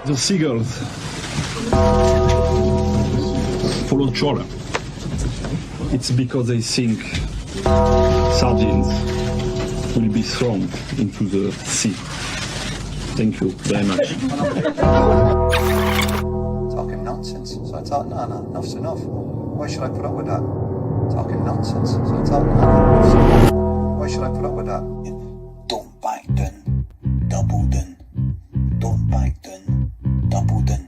The seagulls follow trawler. It's because they think sardines will be thrown into the sea. Thank you very much. Talking nonsense. So I thought, no, enough's enough. Why should I put up with that? Talking nonsense. So I thought, no, enough's enough. Why should I put up with that? Don't back down, double down. Don't back down, double down.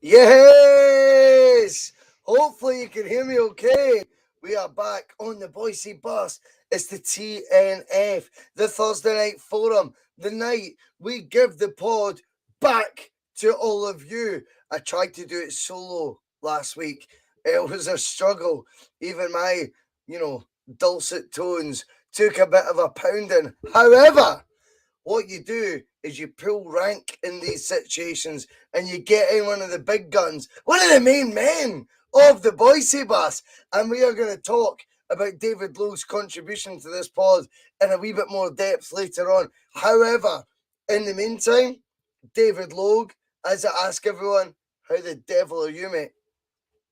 Yes! Hopefully you can hear me okay. We are back on the Bhoycie bus. It's the T.N.F, the Thursday Night Forum, the night we give the pod back to all of you. I tried to do it solo last week. It was a struggle. Even my, dulcet tones took a bit of a pounding. However, what you do is you pull rank in these situations and you get in one of the big guns, one of the main men of the Bhoycie bus. And we are going to talk about David Logue's contribution to this pod in a wee bit more depth later on. However, in the meantime, David Logue, as I ask everyone, how the devil are you, mate?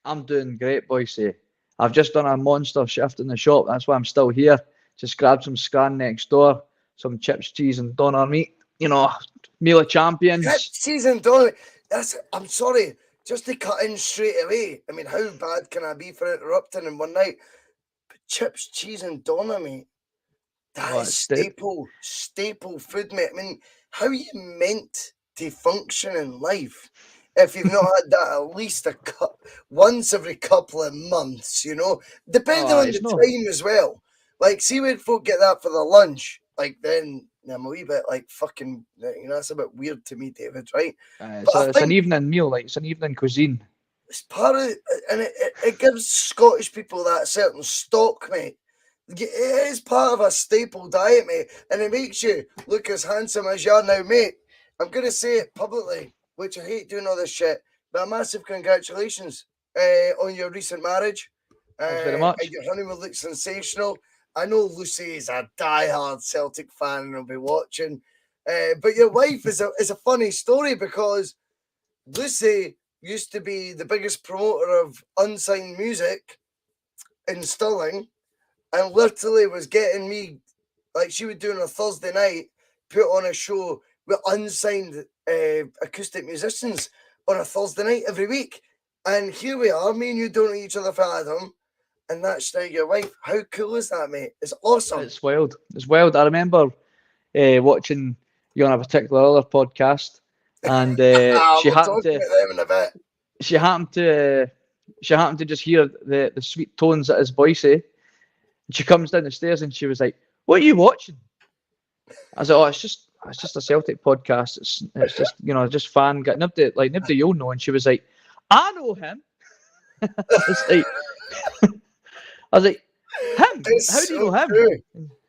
I'm doing great, Bhoycie. I've just done a monster shift in the shop. That's why I'm still here. Just grabbed some scran next door, some chips, cheese, and doner meat. Meal of champions. Chips, cheese, and doner. I'm sorry, just to cut in straight away. I mean, how bad can I be for interrupting in one night? But chips, cheese, and doner, mate. That is staple food, mate. I mean, how are you meant to function in life if you've not had that at least once every couple of months, Depending on the time as well. Like, see when folk get that for their lunch, then I'm a wee bit fucking, that's a bit weird to me, David, right? It's an evening meal, it's an evening cuisine. It's part of it, and it gives Scottish people that certain stock, mate. It is part of a staple diet, mate, and it makes you look as handsome as you are now, mate. I'm going to say it publicly, which I hate doing all this shit, but a massive congratulations on your recent marriage. Thanks very much. Your honeymoon looks sensational. I know Lucy is a diehard Celtic fan and will be watching. But your wife is a funny story because Lucy used to be the biggest promoter of unsigned music in Stirling and literally was getting me, she would do on a Thursday night, put on a show with unsigned acoustic musicians on a Thursday night every week. And here we are, me and you don't know each other for Adam. And that's now your wife. How cool is that, mate? It's awesome. It's wild. I remember watching you on a particular other podcast, and she happened to just hear the sweet tones that is Bhoycie. And she comes down the stairs and she was like, "What are you watching?" I was like, "Oh, it's just it's just a Celtic podcast. It's just, you know, just fan get nobody you'll know. And she was like, I know him. I was like, him? It's How do you know so him? true.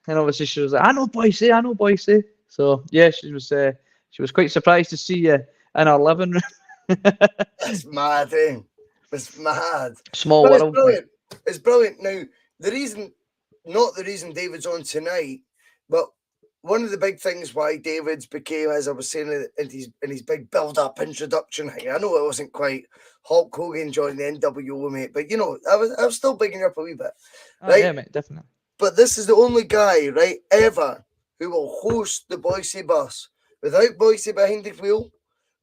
And obviously she was like, I know Bhoycie. So yeah, she was quite surprised to see you in our living room. It's mad, eh? It's mad. Small But it's world, mate. brilliant. It's brilliant. Now, not the reason David's on tonight, but one of the big things why David's became, as I was saying in his big build-up introduction thing, I know it wasn't quite Hulk Hogan joining the NWO, mate, but you know, I was still bigging up a wee bit. Oh, right? yeah, mate, definitely. But this is the only guy, right, ever who will host the Bhoycie bus without Bhoycie behind the wheel.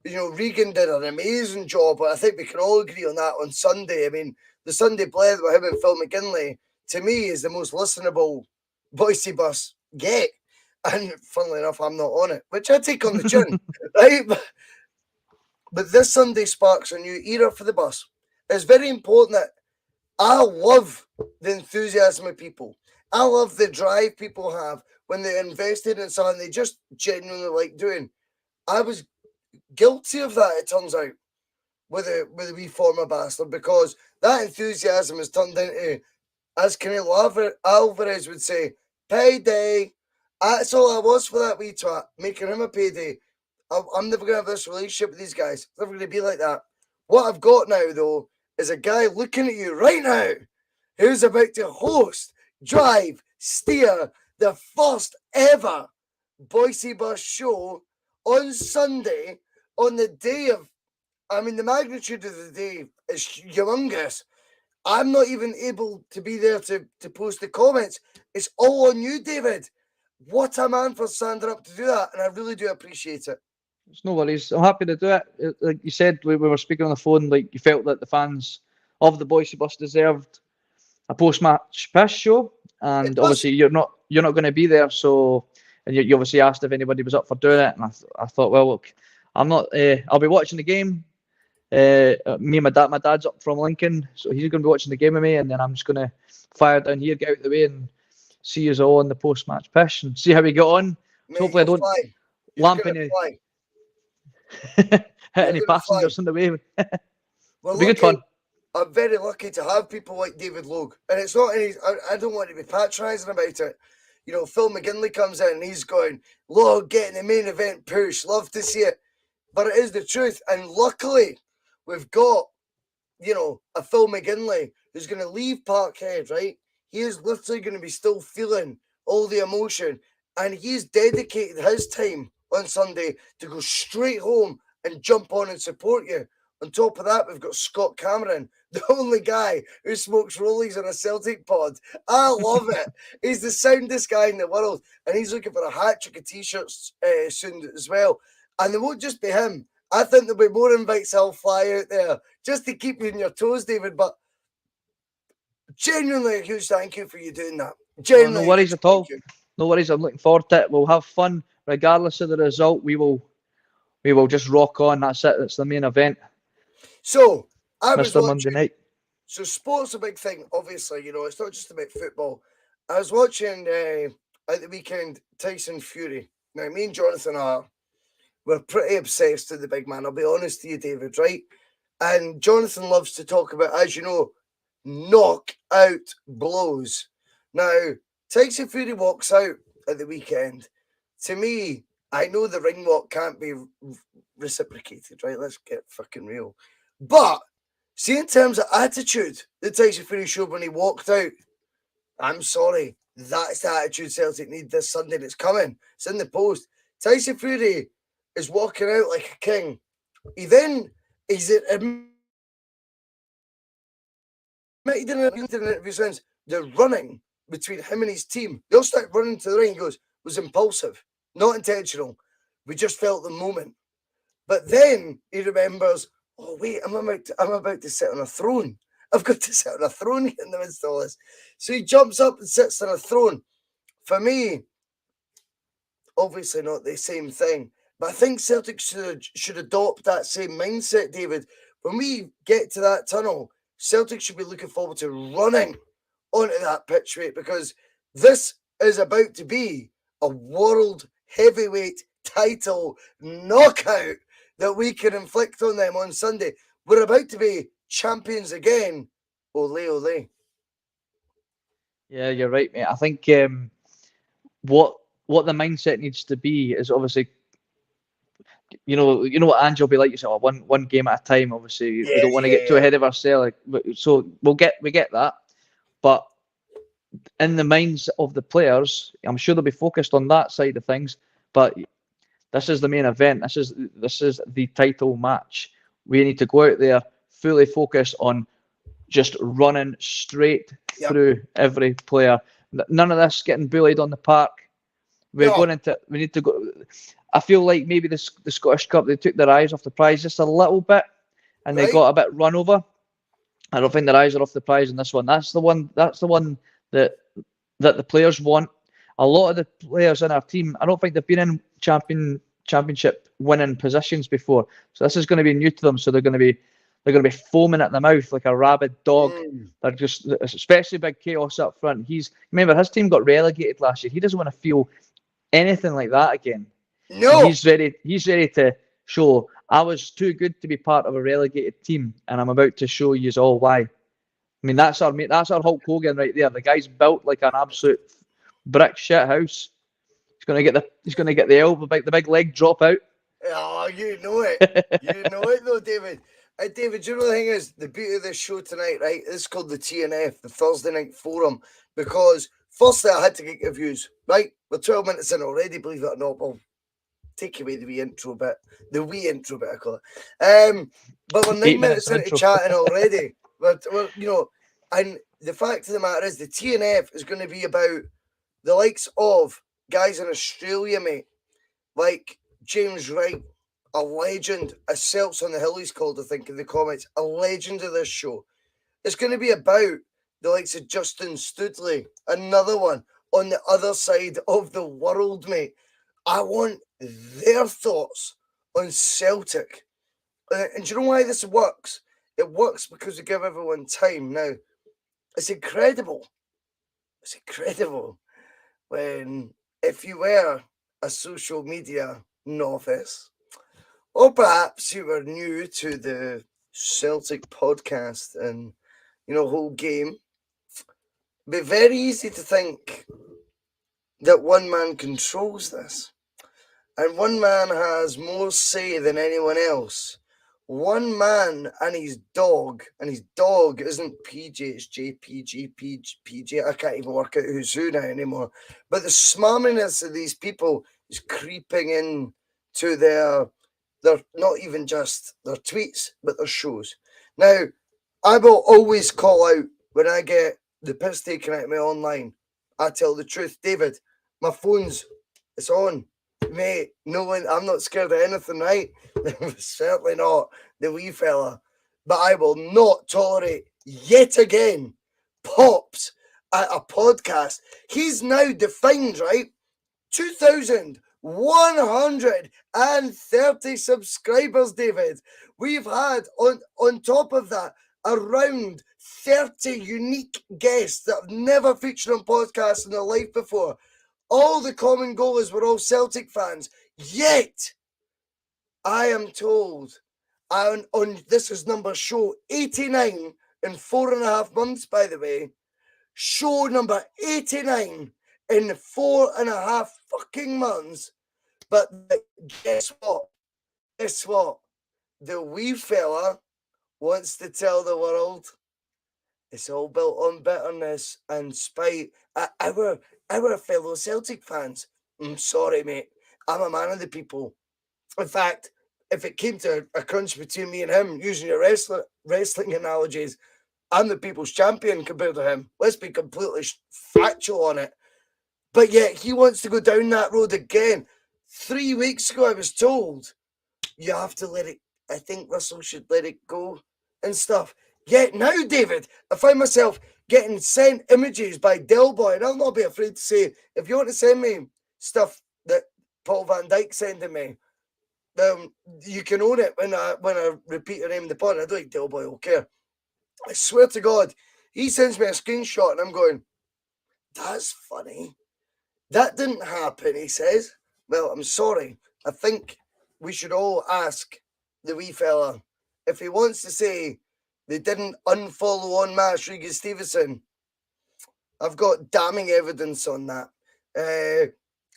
You know, Regan did an amazing job, but I think we can all agree on that on Sunday. I mean, the Sunday blend with him and Phil McGinley, to me, is the most listenable Bhoycie bus yet. And funnily enough, I'm not on it, which I take on the chin, right? But this Sunday sparks a new era for the bus. It's very important that I love the enthusiasm of people. I love the drive people have when they're invested in something they just genuinely like doing. I was guilty of that, it turns out, with a wee former bastard, because that enthusiasm has turned into, as Canelo Alvarez would say, payday. That's all I was for that wee twat, making him a payday. I'm never going to have this relationship with these guys. It's never going to be like that. What I've got now, though, is a guy looking at you right now who's about to host, drive, steer the first ever Bhoycie bus show on Sunday, on the day of, I mean, the magnitude of the day is humongous. I'm not even able to be there to post the comments. It's all on you, David. What a man for standing up to do that, and I really do appreciate it. It's no worries. I'm happy to do it. Like you said, we were speaking on the phone, like you felt that the fans of the Bhoycie bus deserved a post-match piss show, and obviously you're not going to be there, so, and you obviously asked if anybody was up for doing it, and I thought, well, look, I'm not. I'll be watching the game. Me and my dad's up from Lincoln, so he's going to be watching the game with me, and then I'm just going to fire down here, get out of the way, and see us all in the post-match piss and see how we get on. Mate, Hopefully, I don't lamp any, hit any passengers on the way. It'll be good fun. I'm very lucky to have people like David Logue, and it's not any. I don't want to be patronising about it. You know, Phil McGinley comes in and he's going, Logue getting the main event push. Love to see it, but it is the truth. And luckily, we've got, you know, a Phil McGinley who's going to leave Parkhead, right? He is literally going to be still feeling all the emotion, and he's dedicated his time on Sunday to go straight home and jump on and support you. On top of that, we've got Scott Cameron, the only guy who smokes rollies on a Celtic pod. I love it. He's the soundest guy in the world, and he's looking for a hat trick of t-shirts soon as well. And it won't just be him. I think there'll be more invites I'll fly out there just to keep you on your toes, David. But genuinely a huge thank you for you doing that. Genuinely, no worries at all. No worries. I'm looking forward to it. We'll have fun regardless of the result. We will just rock on. That's it. That's the main event. So I was Mr. Monday Night. So sport's a big thing, obviously. You know, it's not just about football. I was watching at the weekend Tyson Fury. Now, me and Jonathan we're pretty obsessed with the big man. I'll be honest to you, David, right? And Jonathan loves to talk about, as you know, knockout blows. Now, Tyson Fury walks out at the weekend. To me, I know the ring walk can't be reciprocated, right? Let's get fucking real. But see, in terms of attitude that Tyson Fury showed when he walked out, I'm sorry, that's the attitude Celtic need this Sunday. It's coming. It's in the post. Tyson Fury is walking out like a king. He's admitted in an interview since the running between him and his team. They all start running to the ring. He goes, was impulsive, not intentional. We just felt the moment. But then he remembers, oh wait, I'm about to sit on a throne. I've got to sit on a throne in the midst of all this. So he jumps up and sits on a throne. For me, obviously not the same thing, but I think Celtic should adopt that same mindset, David. When we get to that tunnel, Celtic should be looking forward to running onto that pitch, mate, because this is about to be a world heavyweight title knockout that we can inflict on them on Sunday. We're about to be champions again. Ole, ole. Yeah, you're right, mate. I think what the mindset needs to be is obviously, you know what Ange will be like. You say, one game at a time. Obviously, we don't want to get too ahead of ourselves. So we get that, but in the minds of the players, I'm sure they'll be focused on that side of things. But this is the main event. This is the title match. We need to go out there fully focus on just running straight through every player. None of this getting bullied on the park. We need to go. I feel like maybe the Scottish Cup, they took their eyes off the prize just a little bit, and they got a bit run over. I don't think their eyes are off the prize in this one. That's the one that the players want. A lot of the players in our team, I don't think they've been in championship winning positions before. So this is going to be new to them. So they're going to be foaming at the mouth like a rabid dog. They're just, especially Big Chaos up front. Remember, his team got relegated last year. He doesn't want to feel anything like that again. No. And he's ready to show, I was too good to be part of a relegated team, and I'm about to show you all why. I mean, that's our Hulk Hogan right there. The guy's built like an absolute brick shit house. He's gonna get the elbow, the big leg drop out. Oh, you know it. You know it though, David. David, you know the thing is, the beauty of this show tonight, right? It's called the T.N.F, the Thursday Night Forum, because firstly I had to get your views, right? We're 12 minutes in already, believe it or not. Well, take away the wee intro bit, I call it. But we're 9 minutes into chatting already. But and the fact of the matter is, the T.N.F is going to be about the likes of guys in Australia, mate, like James Wright, a legend, as Celts on the Hill he's called, I think, in the comments, a legend of this show. It's going to be about the likes of Justin Studley, another one on the other side of the world, mate. I want their thoughts on Celtic. And do you know why this works? It works because we give everyone time. Now, it's incredible. It's incredible when, if you were a social media novice, or perhaps you were new to the Celtic podcast and, whole game, it'd be very easy to think that one man controls this. And one man has more say than anyone else. One man and his dog isn't PJ, it's JPG, PJ. I can't even work out who's who now anymore. But the smarminess of these people is creeping in to their not even just their tweets, but their shows. Now, I will always call out when I get the piss taken out of me online. I tell the truth. David, my it's on. Mate, no one, I'm not scared of anything, right? Certainly not the wee fella. But I will not tolerate yet again Pops at a podcast. He's now defined, right? 2,130 subscribers, David. We've had, on top of that, around 30 unique guests that have never featured on podcasts in their life before. All the common goals were all Celtic fans. Yet, I am told, this is number show 89 in 4.5 months, by the way. Show number 89 in 4.5 fucking months. But guess what? The wee fella wants to tell the world it's all built on bitterness and spite. Our fellow Celtic fans. I'm sorry, mate. I'm a man of the people. In fact, if it came to a crunch between me and him, using your wrestling analogies, I'm the people's champion compared to him. Let's be completely factual on it. But yet, he wants to go down that road again. 3 weeks ago, I was told, you have to let it, I think Russell should let it go and stuff. Yet now, David, I find myself getting sent images by Delboy, and I'll not be afraid to say, if you want to send me stuff that Paul Van Dyke sending me, you can own it when I repeat your name in the pod. I don't think Delboy will care. I swear to God, he sends me a screenshot, and I'm going, that's funny. That didn't happen, he says. Well, I'm sorry. I think we should all ask the wee fella if he wants to say they didn't unfollow on match Regan Stevenson. I've got damning evidence on that.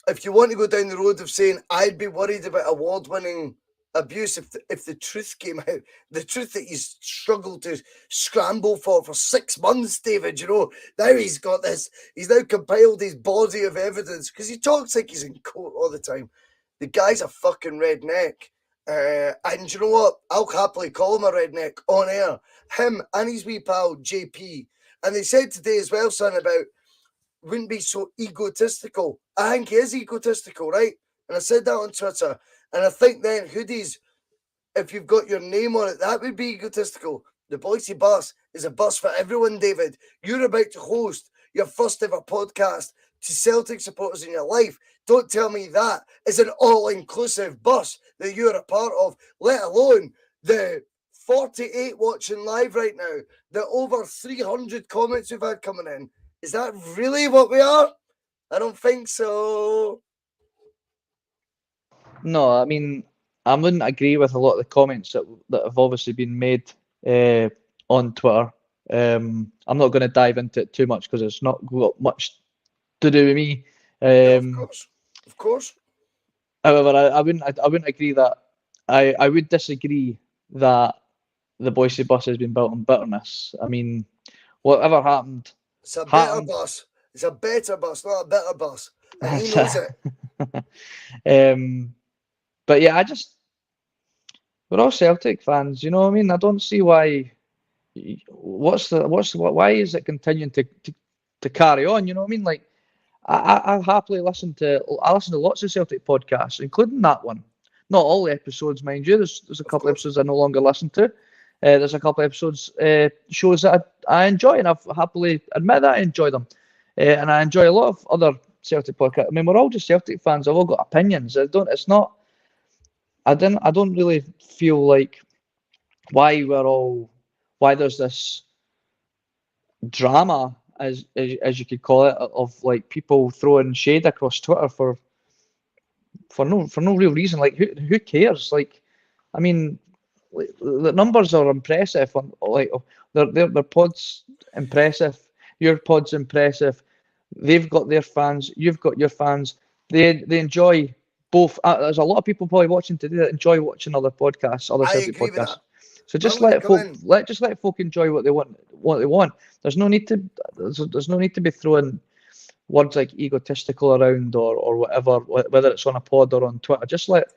If you want to go down the road of saying I'd be worried about award-winning abuse if the truth came out, the truth that he's struggled to scramble for 6 months, David, now he's got this, he's now compiled his body of evidence because he talks like he's in court all the time. The guy's a fucking redneck. And you know what? I'll happily call him a redneck on air. Him and his wee pal JP. And they said today as well, son, about wouldn't be so egotistical. I think he is egotistical, right? And I said that on Twitter. And I think then hoodies, if you've got your name on it, that would be egotistical. The Bhoycie bus is a bus for everyone, David. You're about to host your first ever podcast to Celtic supporters in your life. Don't tell me that is an all-inclusive bus that you're a part of, let alone the 48 watching live right now, the over 300 comments we've had coming in. Is that really what we are? I don't think so. No, I mean, I wouldn't agree with a lot of the comments that have obviously been made on Twitter. I'm not going to dive into it too much because it's not got much to do with me. Of course. However, I wouldn't agree that. I would disagree that the Bhoycie bus has been built on bitterness. I mean, whatever happened. It's a better bus. It's a better bus, not a better bus. And he knows it. But yeah, we're all Celtic fans, you know what I mean? I don't see why. Why is it continuing to carry on? You know what I mean? Like, I happily listen to lots of Celtic podcasts, including that one. Not all the episodes, mind you. There's a couple of episodes I no longer listen to. There's a couple of episodes, shows that I enjoy, and I've happily admit that I enjoy them. And I enjoy a lot of other Celtic podcasts. I mean, we're all just Celtic fans. I've all got opinions. I don't really feel like why there's this drama, as you could call it, of like people throwing shade across Twitter for no real reason. Like, who cares? Like, I mean, the numbers are impressive. Like, their pod's impressive. Your pod's impressive. They've got their fans. You've got your fans. They enjoy both. There's a lot of people probably watching today that enjoy watching other podcasts, other Celtic podcasts. So just let folk enjoy what they want. There's no need to be throwing words like egotistical around or whatever, whether it's on a pod or on Twitter. This is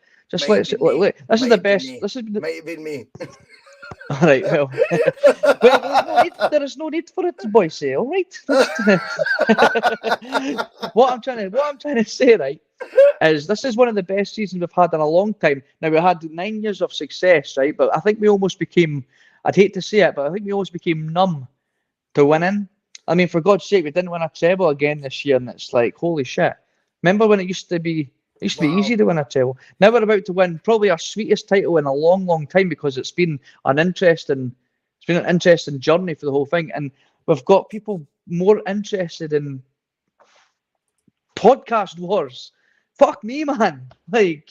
the best. Might have been me. All right, well, there is no need for it, Bhoycie. All right. What I'm trying to say, right, is this is one of the best seasons we've had in a long time. Now, we had 9 years of success, right, but I think we almost became, I'd hate to say it, but I think we almost became numb to winning. I mean, for God's sake, we didn't win a treble again this year, and it's like, holy shit. Remember when it used to be easy to win a treble? Now we're about to win probably our sweetest title in a long, long time, because it's been an interesting journey for the whole thing, and we've got people more interested in podcast wars. Fuck me, man. Like,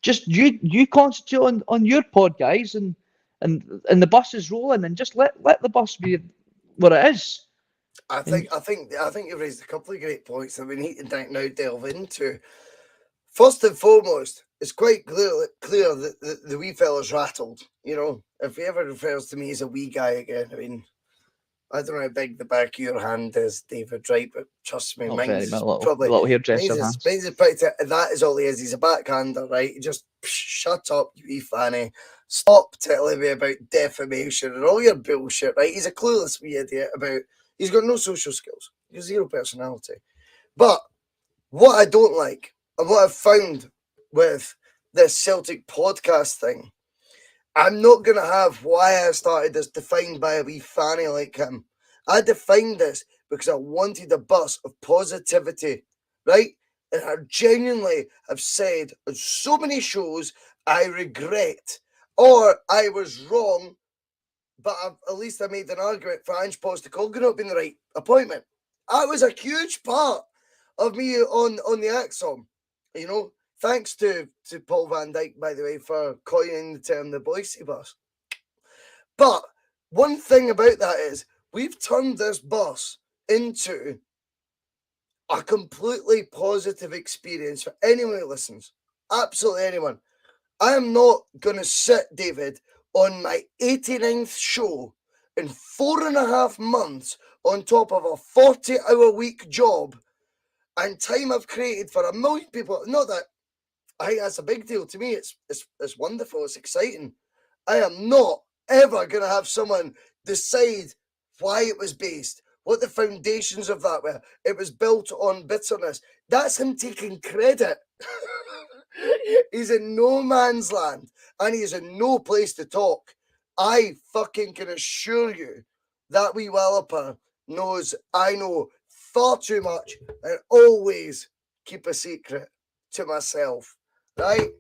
just you concentrate on your pod, guys, and the bus is rolling, and just let the bus be what it is. I think you've raised a couple of great points that we need to now delve into. First and foremost, it's quite clear that the wee fella's rattled. You know, if he ever refers to me as a wee guy again, I mean, I don't know how big the back of your hand is, David, right? But trust me, mine's probably little hairdresser hands. That is all he is. He's a backhander, right? Just shut up, you wee fanny. Stop telling me about defamation and all your bullshit, right? He's a clueless wee idiot about. He's got no social skills. He's zero personality. But what I don't like, and what I've found with this Celtic podcast thing, I'm not going to have why I started this defined by a wee fanny like him. I defined this because I wanted a bus of positivity, right? And I genuinely have said on so many shows, I regret, or I was wrong, but at least I made an argument for Ange Postecoglou not being the right appointment. That was a huge part of me on the Axom. You know, thanks to Paul Van Dyke, by the way, for coining the term the Bhoycie bus. But one thing about that is we've turned this bus into a completely positive experience for anyone who listens. Absolutely anyone. I am not going to sit, David, on my 89th show in 4.5 months on top of a 40-hour week job and time I've created for 1 million people. Not that I think that's a big deal to me. It's wonderful. It's exciting. I am not ever going to have someone decide why it was based, what the foundations of that were. It was built on bitterness. That's him taking credit. He's in no man's land and he's in no place to talk. I fucking can assure you that wee walloper knows I know far too much and always keep a secret to myself, right?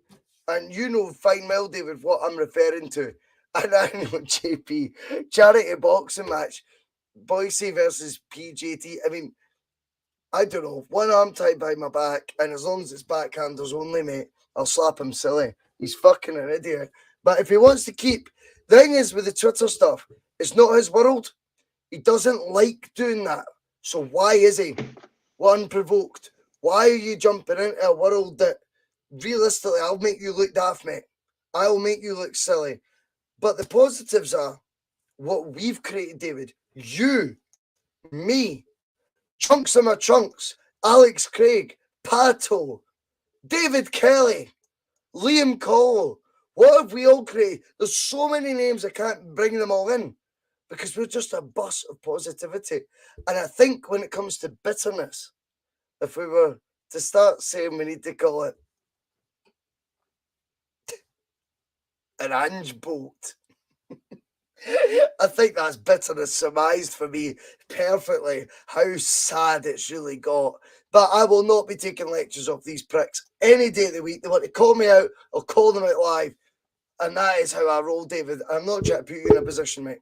And you know fine well, David, what I'm referring to. And I know, JP, charity boxing match, Bhoycie versus PJT. I mean, I don't know, one arm tied behind my back, and as long as it's backhanders only, mate, I'll slap him silly. He's fucking an idiot. But if he wants to keep... The thing is, with the Twitter stuff, it's not his world. He doesn't like doing that. So why is he? Unprovoked. Why are you jumping into a world that, realistically, I'll make you look daft, mate. I'll make you look silly. But the positives are what we've created, David. You, me, chunks of my chunks, Alex Craig, Pato, David Kelly, Liam Cole. What have we all created? There's so many names I can't bring them all in because we're just a bus of positivity. And I think when it comes to bitterness, if we were to start saying we need to call it an Ange bolt, I think that's bitterness surmised for me perfectly how sad it's really got. But I will not be taking lectures off these pricks any day of the week. They want to call me out, I'll call them out live. And that is how I roll, David. I'm not trying to put you in a position, mate.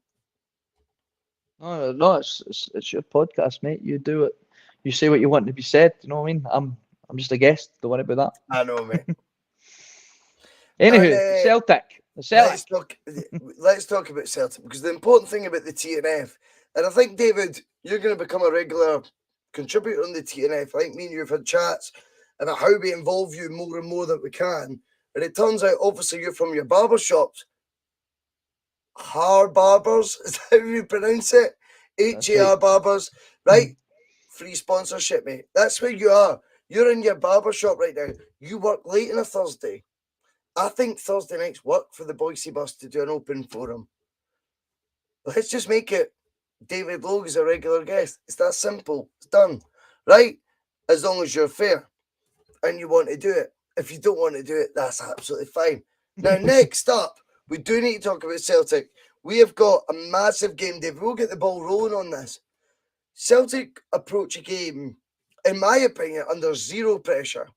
No, it's your podcast, mate. You do it. You say what you want to be said. You know what I mean? I'm just a guest. Don't worry about that. I know, mate. Anywho, Celtic. The Celtic. Let's talk about Celtic, because the important thing about the T.N.F, and I think, David, you're going to become a regular contributor on the T.N.F. I think me and you have had chats about how we involve you more and more that we can. And it turns out, obviously, you're from your barber shops. Har Barbers, is that how you pronounce it? HAR Barbers, right? Free sponsorship, mate. That's where you are. You're in your barber shop right now. You work late on a Thursday. I think Thursday nights work for the Bhoycie bus to do an open forum. Let's just make it David Logue is a regular guest. It's that simple. It's done, right? As long as you're fair and you want to do it. If you don't want to do it, that's absolutely fine. Now, next up, we do need to talk about Celtic. We have got a massive game, David. We'll get the ball rolling on this. Celtic approach a game, in my opinion, under zero pressure.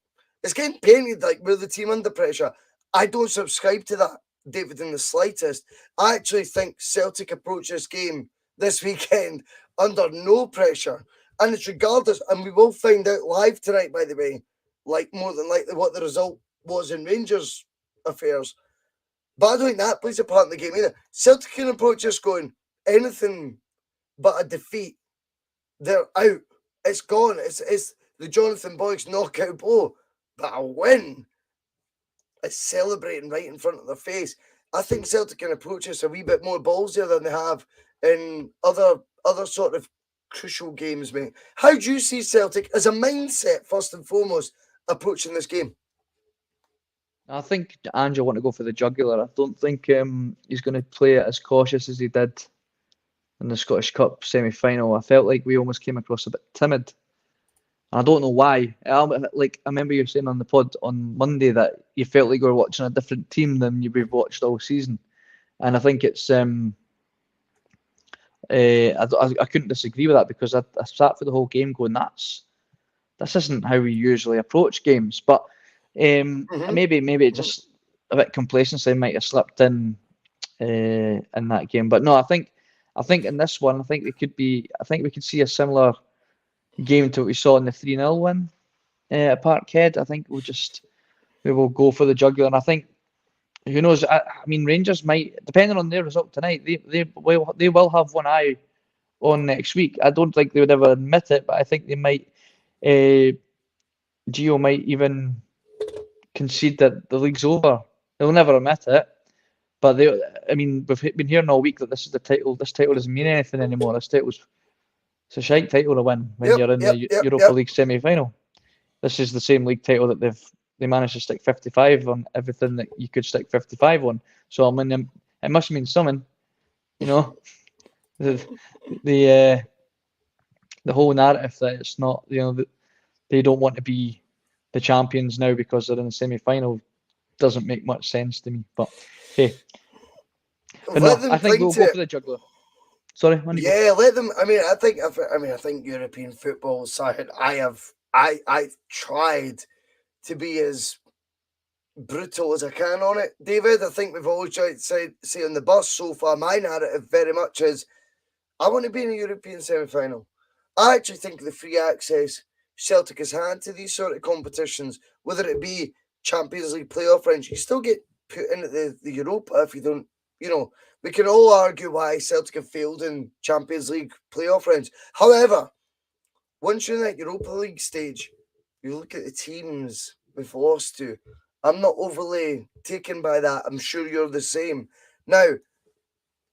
It's getting painted like we're the team under pressure. I don't subscribe to that, David, in the slightest. I actually think Celtic approach this game this weekend under no pressure. And it's regardless, and we will find out live tonight, by the way, like more than likely what the result was in Rangers affairs. But I don't think that plays a part in the game either. Celtic can approach this going anything but a defeat. They're out. It's gone. It's the Jonathan Boyce knockout blow. But a win. It's celebrating right in front of their face. I think Celtic can approach this a wee bit more ballsier than they have in other sort of crucial games, mate. How do you see Celtic as a mindset, first and foremost, approaching this game? I think Ange will want to go for the jugular. I don't think he's going to play it as cautious as he did in the Scottish Cup semi-final. I felt like we almost came across a bit timid. And I don't know why. I remember you saying on the pod on Monday that you felt like you were watching a different team than you've watched all season. And I think it's... I couldn't disagree with that, because I sat for the whole game going, this isn't how we usually approach games. But maybe just a bit complacency might have slipped in that game. But no, I think in this one, I think we could see a similar game to what we saw in the 3-0 win at Parkhead. I think we'll just we will go for the jugular. And I think, who knows? I mean, Rangers might, depending on their result tonight, they will have one eye on next week. I don't think they would ever admit it, but I think they might. Gio might even concede that the league's over. They'll never admit it, but they. I mean, we've been hearing all week that this is the title. This title doesn't mean anything anymore. It's a shite title to win when you're in the Europa League semi-final. This is the same league title that they managed to stick 55 on everything that you could stick 55 on. So I mean, it must mean something, you know. The whole narrative that it's not, you know, that they don't want to be the champions now because they're in the semi-final doesn't make much sense to me. But hey, but no, I think we'll go for the jugular. Sorry, let them. I think European football side. I've tried to be as brutal as I can on it, David. I think we've always tried to say on the bus so far. My narrative very much is I want to be in a European semi-final. I actually think the free access Celtic has had to these sort of competitions, whether it be Champions League playoff rounds, you still get put into the Europa if you don't. You know, we can all argue why Celtic have failed in Champions League playoff rounds. However, once you're in that Europa League stage, you look at the teams we've lost to. I'm not overly taken by that. I'm sure you're the same. Now,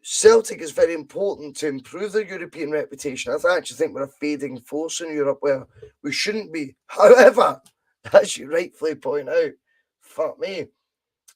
Celtic is very important to improve their European reputation. I actually think we're a fading force in Europe where we shouldn't be. However, as you rightfully point out, fuck me,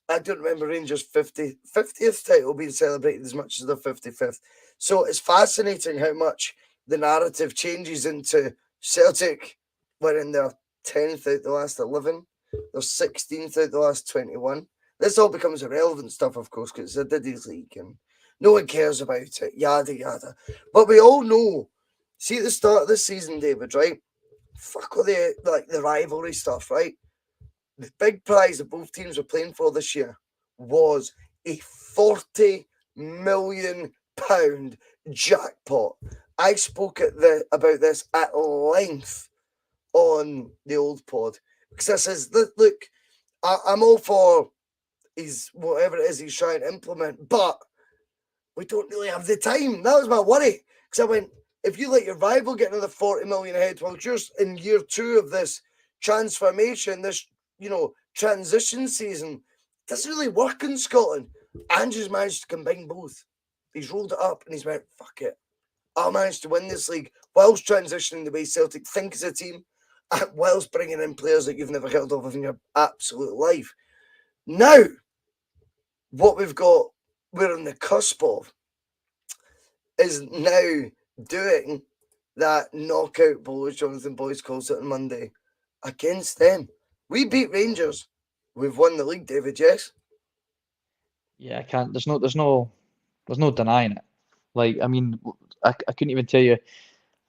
I don't remember Rangers' 50th title being celebrated as much as their 55th. So it's fascinating how much the narrative changes into Celtic winning their 10th out the last 11, their 16th out the last 21. This all becomes irrelevant stuff, of course, because it's a Diddy's League and no one cares about it, yada, yada. But we all know, see at the start of this season, David, right? Fuck all the rivalry stuff, right? The big prize that both teams were playing for this year was a £40 million jackpot. I spoke about this at length on the old pod because I says, look, I'm all for whatever it is he's trying to implement, but we don't really have the time. That was my worry because I went, if you let your rival get another 40 million ahead while you're in year 2 of this transformation, this transition season, it doesn't really work in Scotland. Andrew's managed to combine both. He's rolled it up and he's went, fuck it. I'll manage to win this league whilst transitioning the way Celtic think as a team, whilst bringing in players that you've never heard of in your absolute life. Now, what we're on the cusp of is now doing that knockout ball, as Jonathan Boyce calls it on Monday, against them. We beat Rangers. We've won the league, David, yes? Yeah, I can't. There's no denying it. Like, I mean, I couldn't even tell you,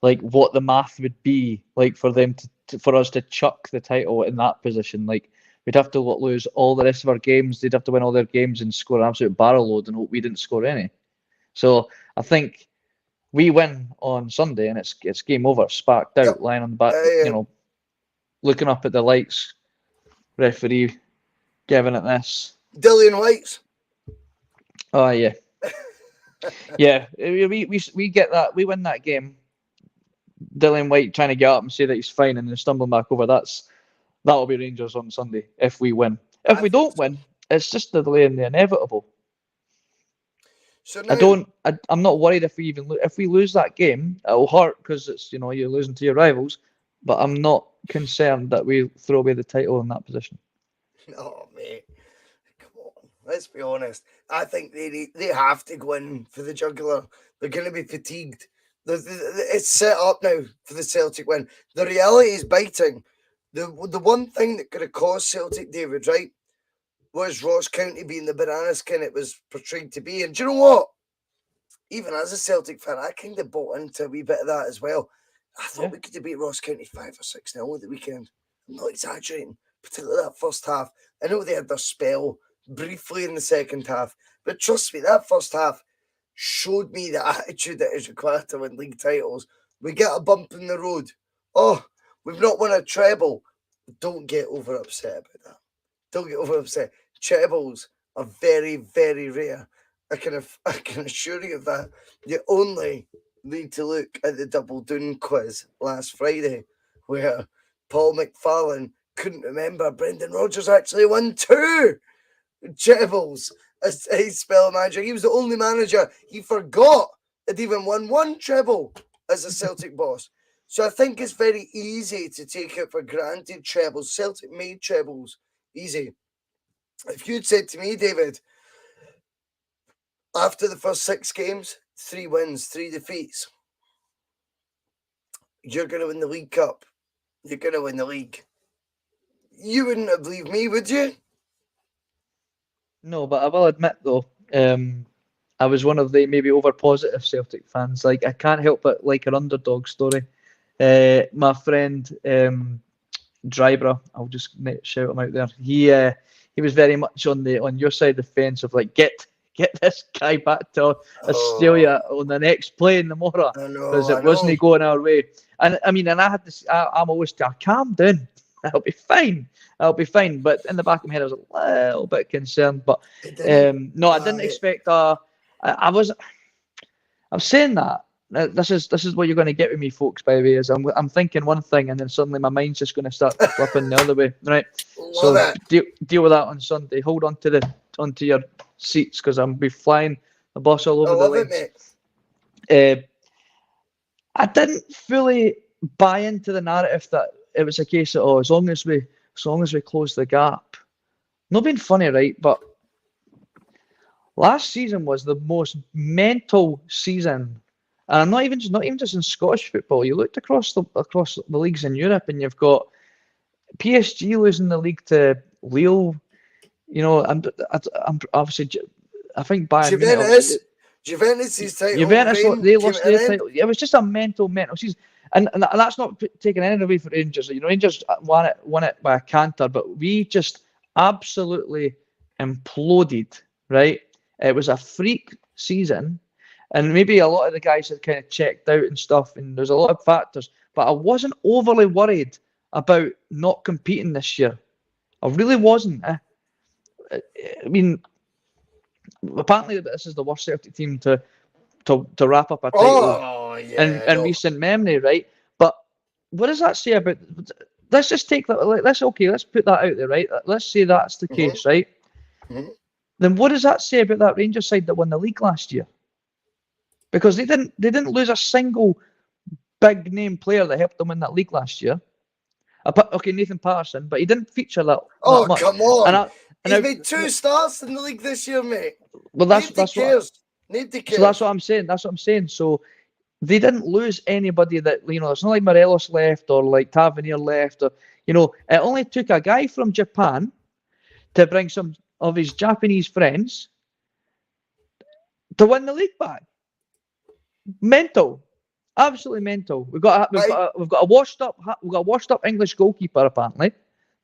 like, what the math would be like for them for us to chuck the title in that position. Like, we'd have to lose all the rest of our games. They'd have to win all their games and score an absolute barrel load and hope we didn't score any. So I think we win on Sunday and it's game over. Sparked out, lying on the back, looking up at the lights. Referee giving it this. Dillian White's. Oh yeah. Yeah, we get that. We win that game. Dillian White trying to get up and say that he's fine and then stumbling back over. That'll be Rangers on Sunday if we win. If we don't win, it's just the delay in the inevitable. So now, I'm not worried if we lose that game. It'll hurt because it's you're losing to your rivals, but I'm not concerned that we throw away the title in that position. No, mate. Come on. Let's be honest. I think they have to go in for the jugular. They're going to be fatigued. It's set up now for the Celtic win. The reality is biting. The one thing that could have caused Celtic, David, right, was Ross County being the banana skin it was portrayed to be. And do you know what? Even as a Celtic fan, I kind of bought into a wee bit of that as well. I thought we could have beat Ross County 5 or 6-0 at the weekend. I'm not exaggerating, particularly that first half. I know they had their spell briefly in the second half, but trust me, that first half showed me the attitude that is required to win league titles. We get a bump in the road. Oh, we've not won a treble. Don't get over upset about that. Don't get over upset. Trebles are very, very rare. I can assure you of that. You only need to look at the Double Doon quiz last Friday, where Paul McFarlane couldn't remember Brendan Rodgers actually won 2 trebles as a spell manager. He was the only manager he forgot had even won 1 treble as a Celtic boss. So I think it's very easy to take it for granted trebles. Celtic made trebles easy. If you'd said to me, David, after the first 6 games, 3 wins, 3 defeats, you're going to win the League Cup. You're going to win the league. You wouldn't have believed me, would you? No, but I will admit though, I was one of the maybe over positive Celtic fans. Like I can't help but like an underdog story. My friend Drybra, I'll just shout him out there. He was very much on your side of the fence of like get this guy back to Australia on the next plane tomorrow because it wasn't going our way. And I mean, and I had this. I'm always calm down. I'll be fine. But in the back of my head, I was a little bit concerned. But no, I didn't expect I'm saying that. This is what you're going to get with me, folks. By the way, is I'm thinking one thing, and then suddenly my mind's just going to start flipping the other way. Right. So deal with that on Sunday. Hold on onto your seats because I'm be flying the bus all over the lanes. I didn't fully buy into the narrative that it was a case of as long as we close the gap. Not being funny, right? But last season was the most mental season, and I'm not even just in Scottish football. You looked across the leagues in Europe, and you've got PSG losing the league to Lille. You know, I'm obviously. I think Bayern Juventus' title. Juventus, they lost their title. It was just a mental season. And that's not taking anything away from Rangers. You know, Rangers won it by a canter, but we just absolutely imploded, right? It was a freak season, and maybe a lot of the guys had kind of checked out and stuff, and there's a lot of factors, but I wasn't overly worried about not competing this year. I really wasn't. I mean, apparently this is the worst Celtic team to wrap up a title in recent memory, right? But what does that say about? Let's just take that. Let's put that out there, right? Let's say that's the case, right? Then what does that say about that Rangers side that won the league last year? Because they didn't lose a single big name player that helped them win that league last year. Okay, Nathan Patterson, but he didn't feature that much. Come on! He's made 2 starts in the league this year, mate. Well, Nobody cares. So that's what I'm saying. So they didn't lose anybody that, you know, it's not like Morelos left or like Tavernier left, or, you know, it only took a guy from Japan to bring some of his Japanese friends to win the league back. Mental. Absolutely mental. We've got a washed up English goalkeeper apparently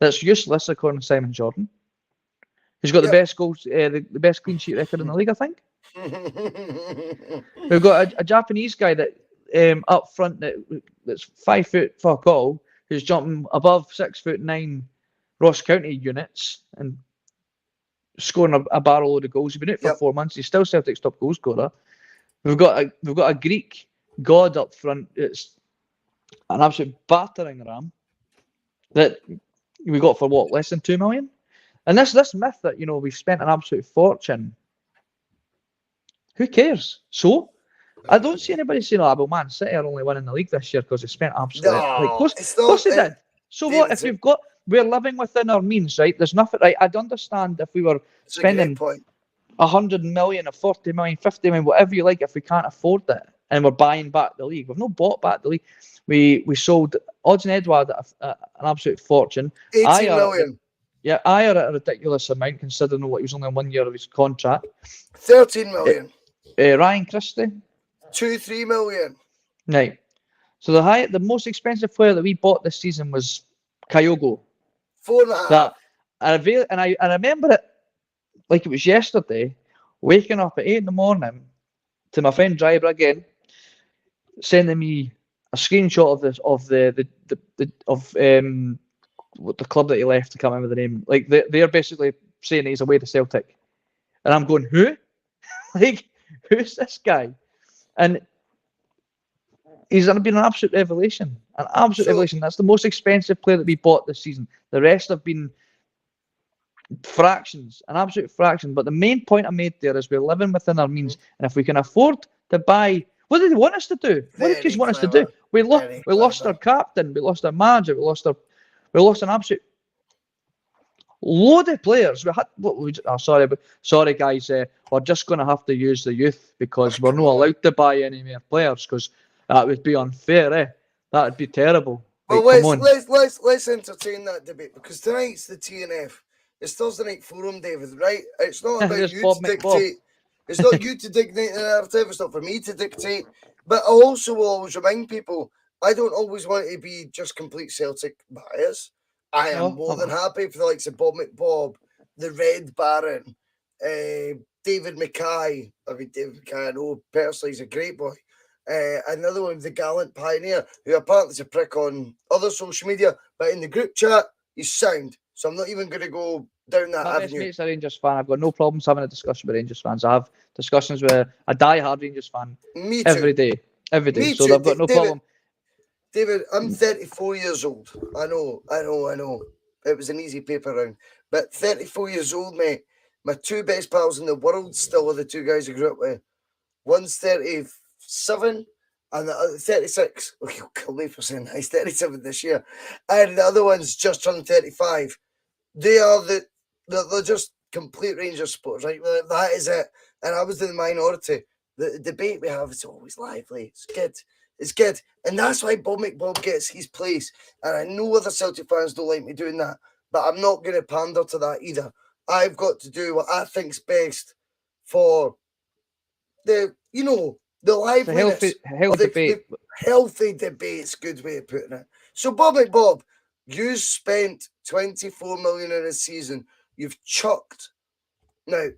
that's useless according to Simon Jordan. He's got the best goals, the best clean sheet record in the league, I think. We've got a Japanese guy that up front that's 5 foot fuck all, who's jumping above 6'9" Ross County units and scoring a barrel load of goals. He's been out for 4 months. He's still Celtic's top goal scorer. We've got a Greek god up front. It's an absolute battering ram that we got for what, less than 2 million. And this myth that, you know, we've spent an absolute fortune. Who cares? So I don't see anybody saying, "Oh, well, Man City are only winning the league this year because they spent absolutely." Of course they did. So what if we're living within our means, right? There's nothing, right? I'd understand if we were spending 100 million or 40 million, 50 million, whatever you like, if we can't afford it and we're buying back the league. We've not bought back the league. We sold Odds and Edward at an absolute fortune. 18 million. Yeah, Ayer at a ridiculous amount considering what he was only on 1 year of his contract. 13 million. Ryan Christie. 2-3 million. Right. So the most expensive player that we bought this season was Kyogo. 4.5. I remember it like it was yesterday, waking up at 8 in the morning to my friend Driver again, sending me a screenshot of the club that he left, I can't remember the name. Like they're basically saying he's away to Celtic, and I'm going, who? Like, who's this guy? And he's been an absolute revelation. An absolute revelation. That's the most expensive player that we bought this season. The rest have been fractions, an absolute fraction. But the main point I made there is we're living within our means, and if we can afford to buy, what do they want us to do? What do kids want us to do? We lost our captain, we lost our manager, we lost an absolute load of players. Sorry guys, we're just going to have to use the youth because we're not allowed to buy any more players because that would be unfair. That would be terrible. Well, like, let's entertain that debate because tonight's the T.N.F. It's Thursday Night Forum, David, right? It's not about you to dictate. It's not you to dictate the narrative. It's not for me to dictate. But I also will always remind people, I don't always want to be just complete Celtic bias. I am more than happy for the likes of Bob McBob, the Red Baron, David Mackay. I mean, David Mackay, I know personally he's a great boy. Another one, the Gallant Pioneer, who apparently is a prick on other social media, but in the group chat, he's sound. So I'm not even going to go down that avenue. My best mate's a Rangers fan. I've got no problems having a discussion with Rangers fans. I have discussions with a die-hard Rangers fan every day. So I've got no problem. David, I'm 34 years old. I know. It was an easy paper round. But 34 years old, mate. My two best pals in the world still are the two guys I grew up with. One's 37 and the other 36. Oh, you'll kill me for saying that. He's 37 this year. And the other one's just turned 35. They're just complete Rangers supporters, right? That is it. And I was in the minority. The debate we have is always lively. It's good. It's good. And that's why Bob McBob gets his place. And I know other Celtic fans don't like me doing that, but I'm not going to pander to that either. I've got to do what I think's best for the liveliness. Healthy debate. Healthy debate's a good way of putting it. So, Bob McBob, you spent 24 million in a season. You've chucked. Now,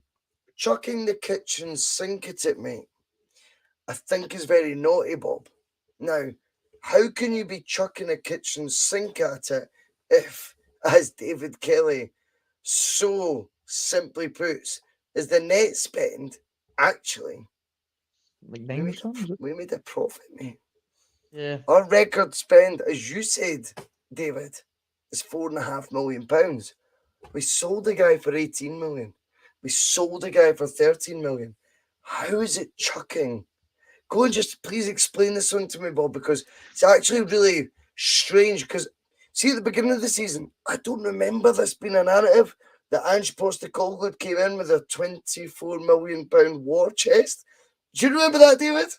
chucking the kitchen sink at it, mate, I think is very naughty, Bob. Now, how can you be chucking a kitchen sink at it if, as David Kelly so simply puts, is the net spend actually like 9 we made a profit, mate. Yeah. Our record spend, as you said, David, is £4.5 million. We sold a guy for 18 million. We sold a guy for 13 million. How is it chucking? Go and just please explain this one to me, Bob, because it's actually really strange. Because, see, at the beginning of the season, I don't remember this being a narrative that Ange Postecoglou came in with a £24 million war chest. Do you remember that, David?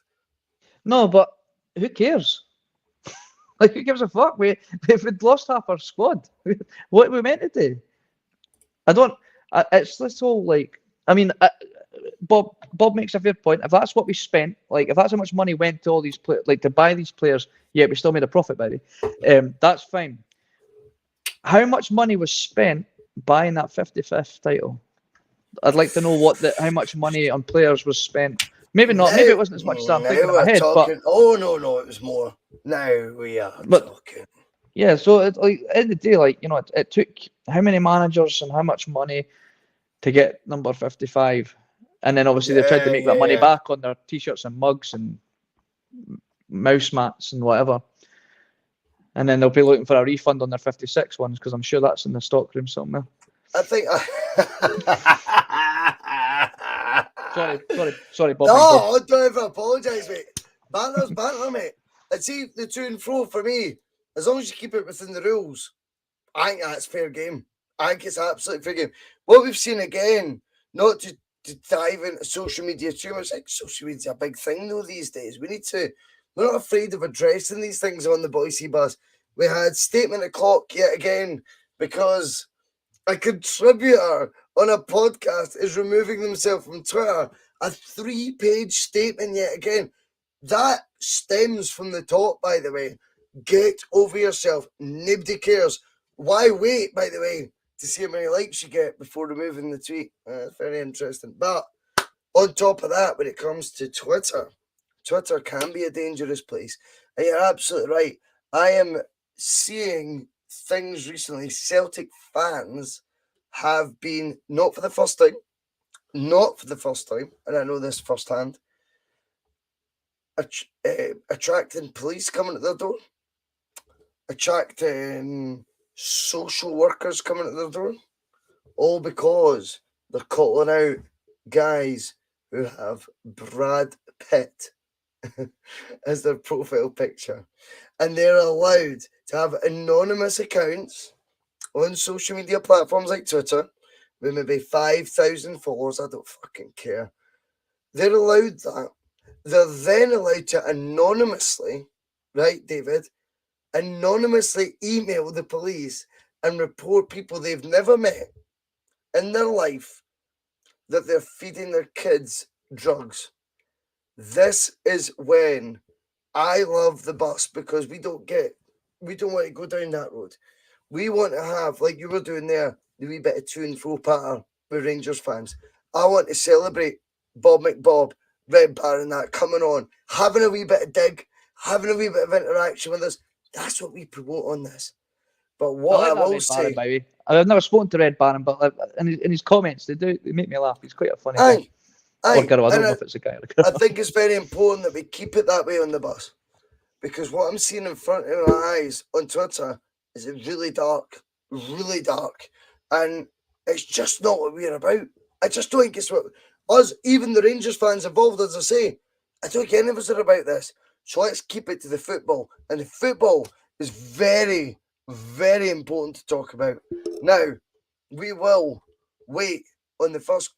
No, but who cares? Like, who gives a fuck? We'd lost half our squad. What are we meant to do? It's this whole, like, I mean, Bob makes a fair point. If that's what we spent, like, if that's how much money went to all these players, like, to buy these players, yeah, we still made a profit, baby. That's fine. How much money was spent buying that 55th title? I'd like to know how much money on players was spent. Maybe not. Maybe it wasn't as much as I'm thinking in my head. But, no, it was more. Now we are talking. Yeah, so it's like at the end of the day, like, you know, it took how many managers and how much money to get number 55, and then obviously they tried to make that money back on their t-shirts and mugs and mouse mats and whatever, and then they'll be looking for a refund on their 56 ones because I'm sure that's in the stockroom somewhere. I think. Sorry, Bob. No, don't ever apologise, mate. Banter's banter, mate. And see, the to and fro for me, as long as you keep it within the rules, I think that's fair game. I think it's absolutely fair game. What we've seen again, not to dive into social media too much, like social media's a big thing though these days. We're not afraid of addressing these things on the Bhoycie bus. We had Statement O'Clock yet again because a contributor on a podcast is removing themselves from Twitter. A 3-page statement yet again. That stems from the top, by the way. Get over yourself. Nobody cares. Why wait, by the way, to see how many likes you get before removing the tweet? Very interesting. But on top of that, when it comes to Twitter can be a dangerous place. And you're absolutely right. I am seeing things recently. Celtic fans have been, not for the first time, and I know this firsthand, attracting police coming at their door, attracting social workers coming at their door, all because they're calling out guys who have Brad Pitt as their profile picture. And they're allowed to have anonymous accounts on social media platforms like Twitter with maybe 5,000 followers. I don't fucking care. They're allowed that. They're then allowed to anonymously, right, David, anonymously email the police and report people they've never met in their life that they're feeding their kids drugs. This is when I love the bus, because we don't want to go down that road. We want to have, like you were doing there, the wee bit of to and fro patter with Rangers fans. I want to celebrate Bob McBob, Red Baron, that coming on, having a wee bit of dig, having a wee bit of interaction with us. That's what we promote on this. But what I will say, Baron, I've never spoken to Red Baron, but in his comments, they make me laugh. He's quite a funny guy. Or girl, I don't know if it's a guy or a girl. I think it's very important that we keep it that way on the bus, because what I'm seeing in front of my eyes on Twitter is really dark, and it's just not what we're about. I just don't think it's what us, even the Rangers fans involved, as I say, I don't think any of us are about this. So let's keep it to the football, and the football is very, very important to talk about. Now, we will wait on the first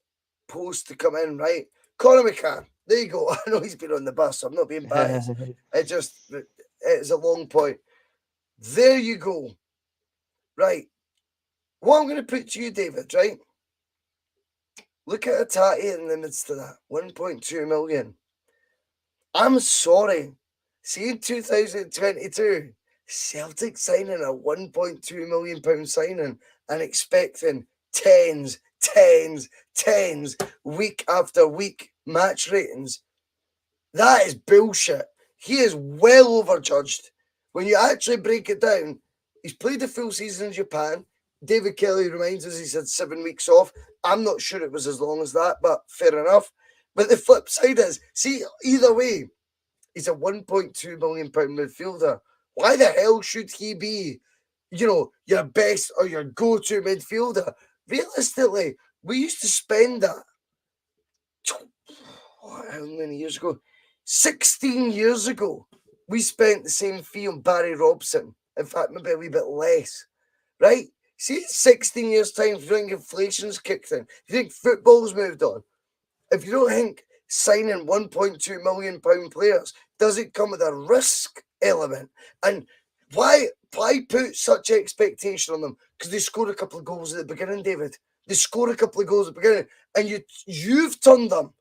post to come in, right? Conor McCann, there you go. I know he's been on the bus, so I'm not being biased. It's a long point. There you go. Right. What I'm going to put to you, David, right? Look at Atati in the midst of that. 1.2 million. I'm sorry. See, in 2022, Celtic signing a £1.2 million signing and expecting tens, week after week match ratings. That is bullshit. He is well overjudged. When you actually break it down, he's played the full season in Japan. David Kelly reminds us he's had 7 weeks off. I'm not sure it was as long as that, but fair enough. But the flip side is, see, either way, he's a £1.2 million midfielder. Why the hell should he be, your best or your go-to midfielder? Realistically, we used to spend that, how many years ago? 16 years ago, we spent the same fee on Barry Robson. In fact, maybe a wee bit less, right? See, 16 years' time, if you think inflation's kicked in, if you think football's moved on, if you don't think signing £1.2 million players doesn't come with a risk element, and why put such expectation on them? Because they scored a couple of goals at the beginning, David. They scored a couple of goals at the beginning, and you've turned them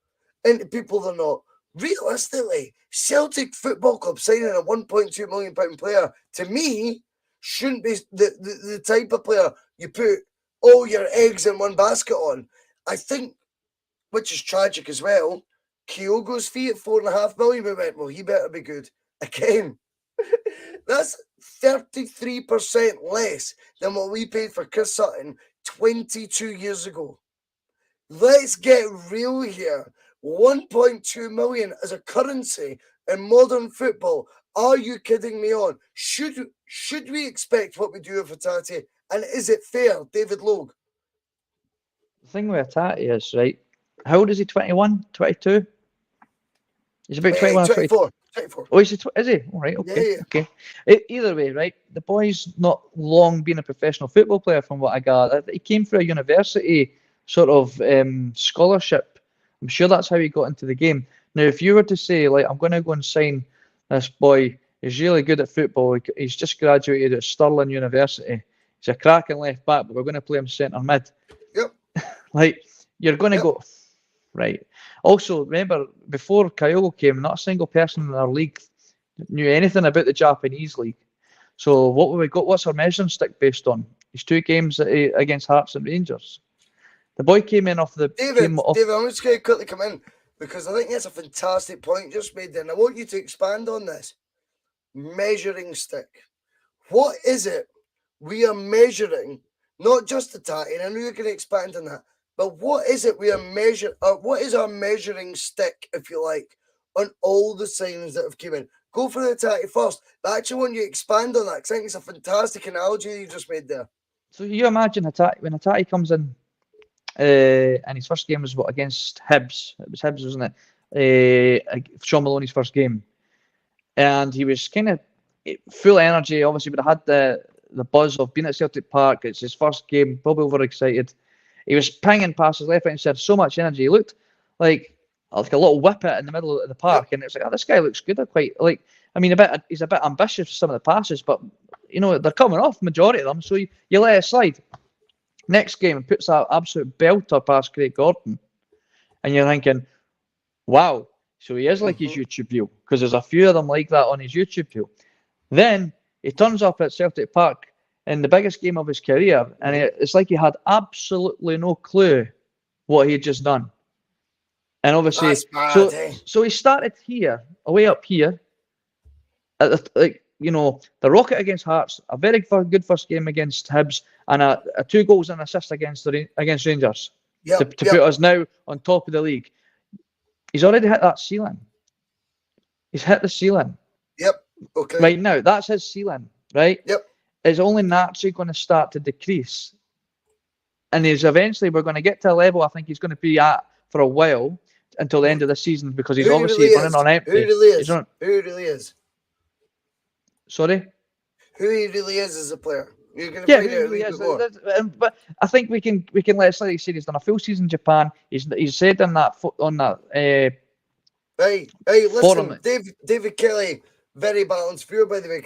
into people they're not. Realistically, Celtic Football Club signing a £1.2 million player, to me, shouldn't be the type of player you put all your eggs in one basket on. I think, which is tragic as well, Kyogo's fee at £4.5 million, we went, well, he better be good. Again, that's 33% less than what we paid for Chris Sutton 22 years ago. Let's get real here. 1.2 million as a currency in modern football. Are you kidding me on? Should we expect what we do with Atati? And is it fair, David Logue? The thing with Atati is, right, how old is he? 21? 22? He's about 21 or 24. 24. Oh, is he? All right, okay. Yeah. Okay. Either way, right, the boy's not long been a professional football player from what I gather. He came through a university sort of scholarship. I'm sure that's how he got into the game. Now, if you were to say, like, I'm going to go and sign this boy, he's really good at football, he's just graduated at Stirling University, he's a cracking left back, but we're going to play him centre mid. Yep. Like, you're going to go, right. Also, remember, before Kyogo came, not a single person in our league knew anything about the Japanese league. So what have we got? What's our measuring stick based on? His 2 games against Hearts and Rangers. The boy came in off the... David, I'm just going to quickly come in, because I think that's a fantastic point just made there, and I want you to expand on this. Measuring stick. What is it we are measuring not just the tatty, and I know you're going to expand on that, but what is it we are measuring, or what is our measuring stick, if you like, on all the signings that have come in? Go for the tatty first, but I actually want you to expand on that, because I think it's a fantastic analogy you just made there. So you imagine when Hattati comes in, and his first game was what, against Hibs? It was Hibs, wasn't it? Sean Maloney's first game, and he was kind of full energy. Obviously, would have had the buzz of being at Celtic Park. It's his first game, probably overexcited. He was pinging passes left, right, and centre. So much energy. He looked like a little whippet in the middle of the park, and it's like, oh, this guy looks good. I quite like. I mean, he's a bit ambitious for some of the passes, but you know they're coming off, majority of them. So you let it slide. Next game, puts that absolute belter past Craig Gordon, and you're thinking, wow. So he is like his YouTube view, because there's a few of them like that on his YouTube view. Then he turns up at Celtic Park in the biggest game of his career, and it's like he had absolutely no clue what he had just done. And obviously, so he started here, away up here, at the Rocket against Hearts, a very good first game against Hibs, and a 2 goals and assist against Rangers to put us now on top of the league. He's already hit that ceiling. He's hit the ceiling. Yep. Okay. Right now, that's his ceiling, right? Yep. It's only naturally going to start to decrease. And we're going to get to a level I think he's going to be at for a while until the end of the season, because he's obviously running on empty. Who really is? Sorry? Who he really is as a player. You're going to Yeah, find out really a little bit more. but I think we can let Celtic say he's done a full season in Japan. He's said on that Hey, listen, forum. David Kelly, very balanced view, by the way.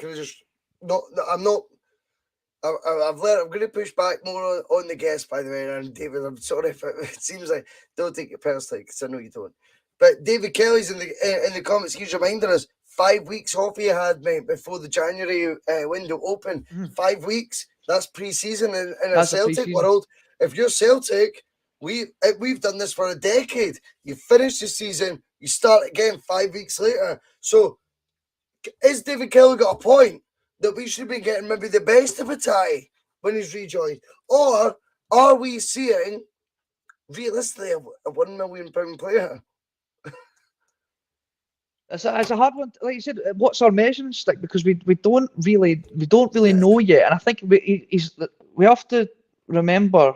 I'm going to push back more on the guest, by the way. And David, I'm sorry if it seems like, don't take it personally, because I know you don't. But David Kelly's in the comments. He's reminding us 5 weeks off he had, mate, before the January window opened. 5 weeks. That's pre-season in a Celtic world. If you're Celtic, we've done this for a decade. You finish the season, you start again 5 weeks later. So, is David Kelly got a point that we should be getting maybe the best of a tie when he's rejoined? Or are we seeing, realistically, a £1 million player? It's a hard one. Like you said, what's our measuring stick? Because we don't really know yet. And I think we have to remember,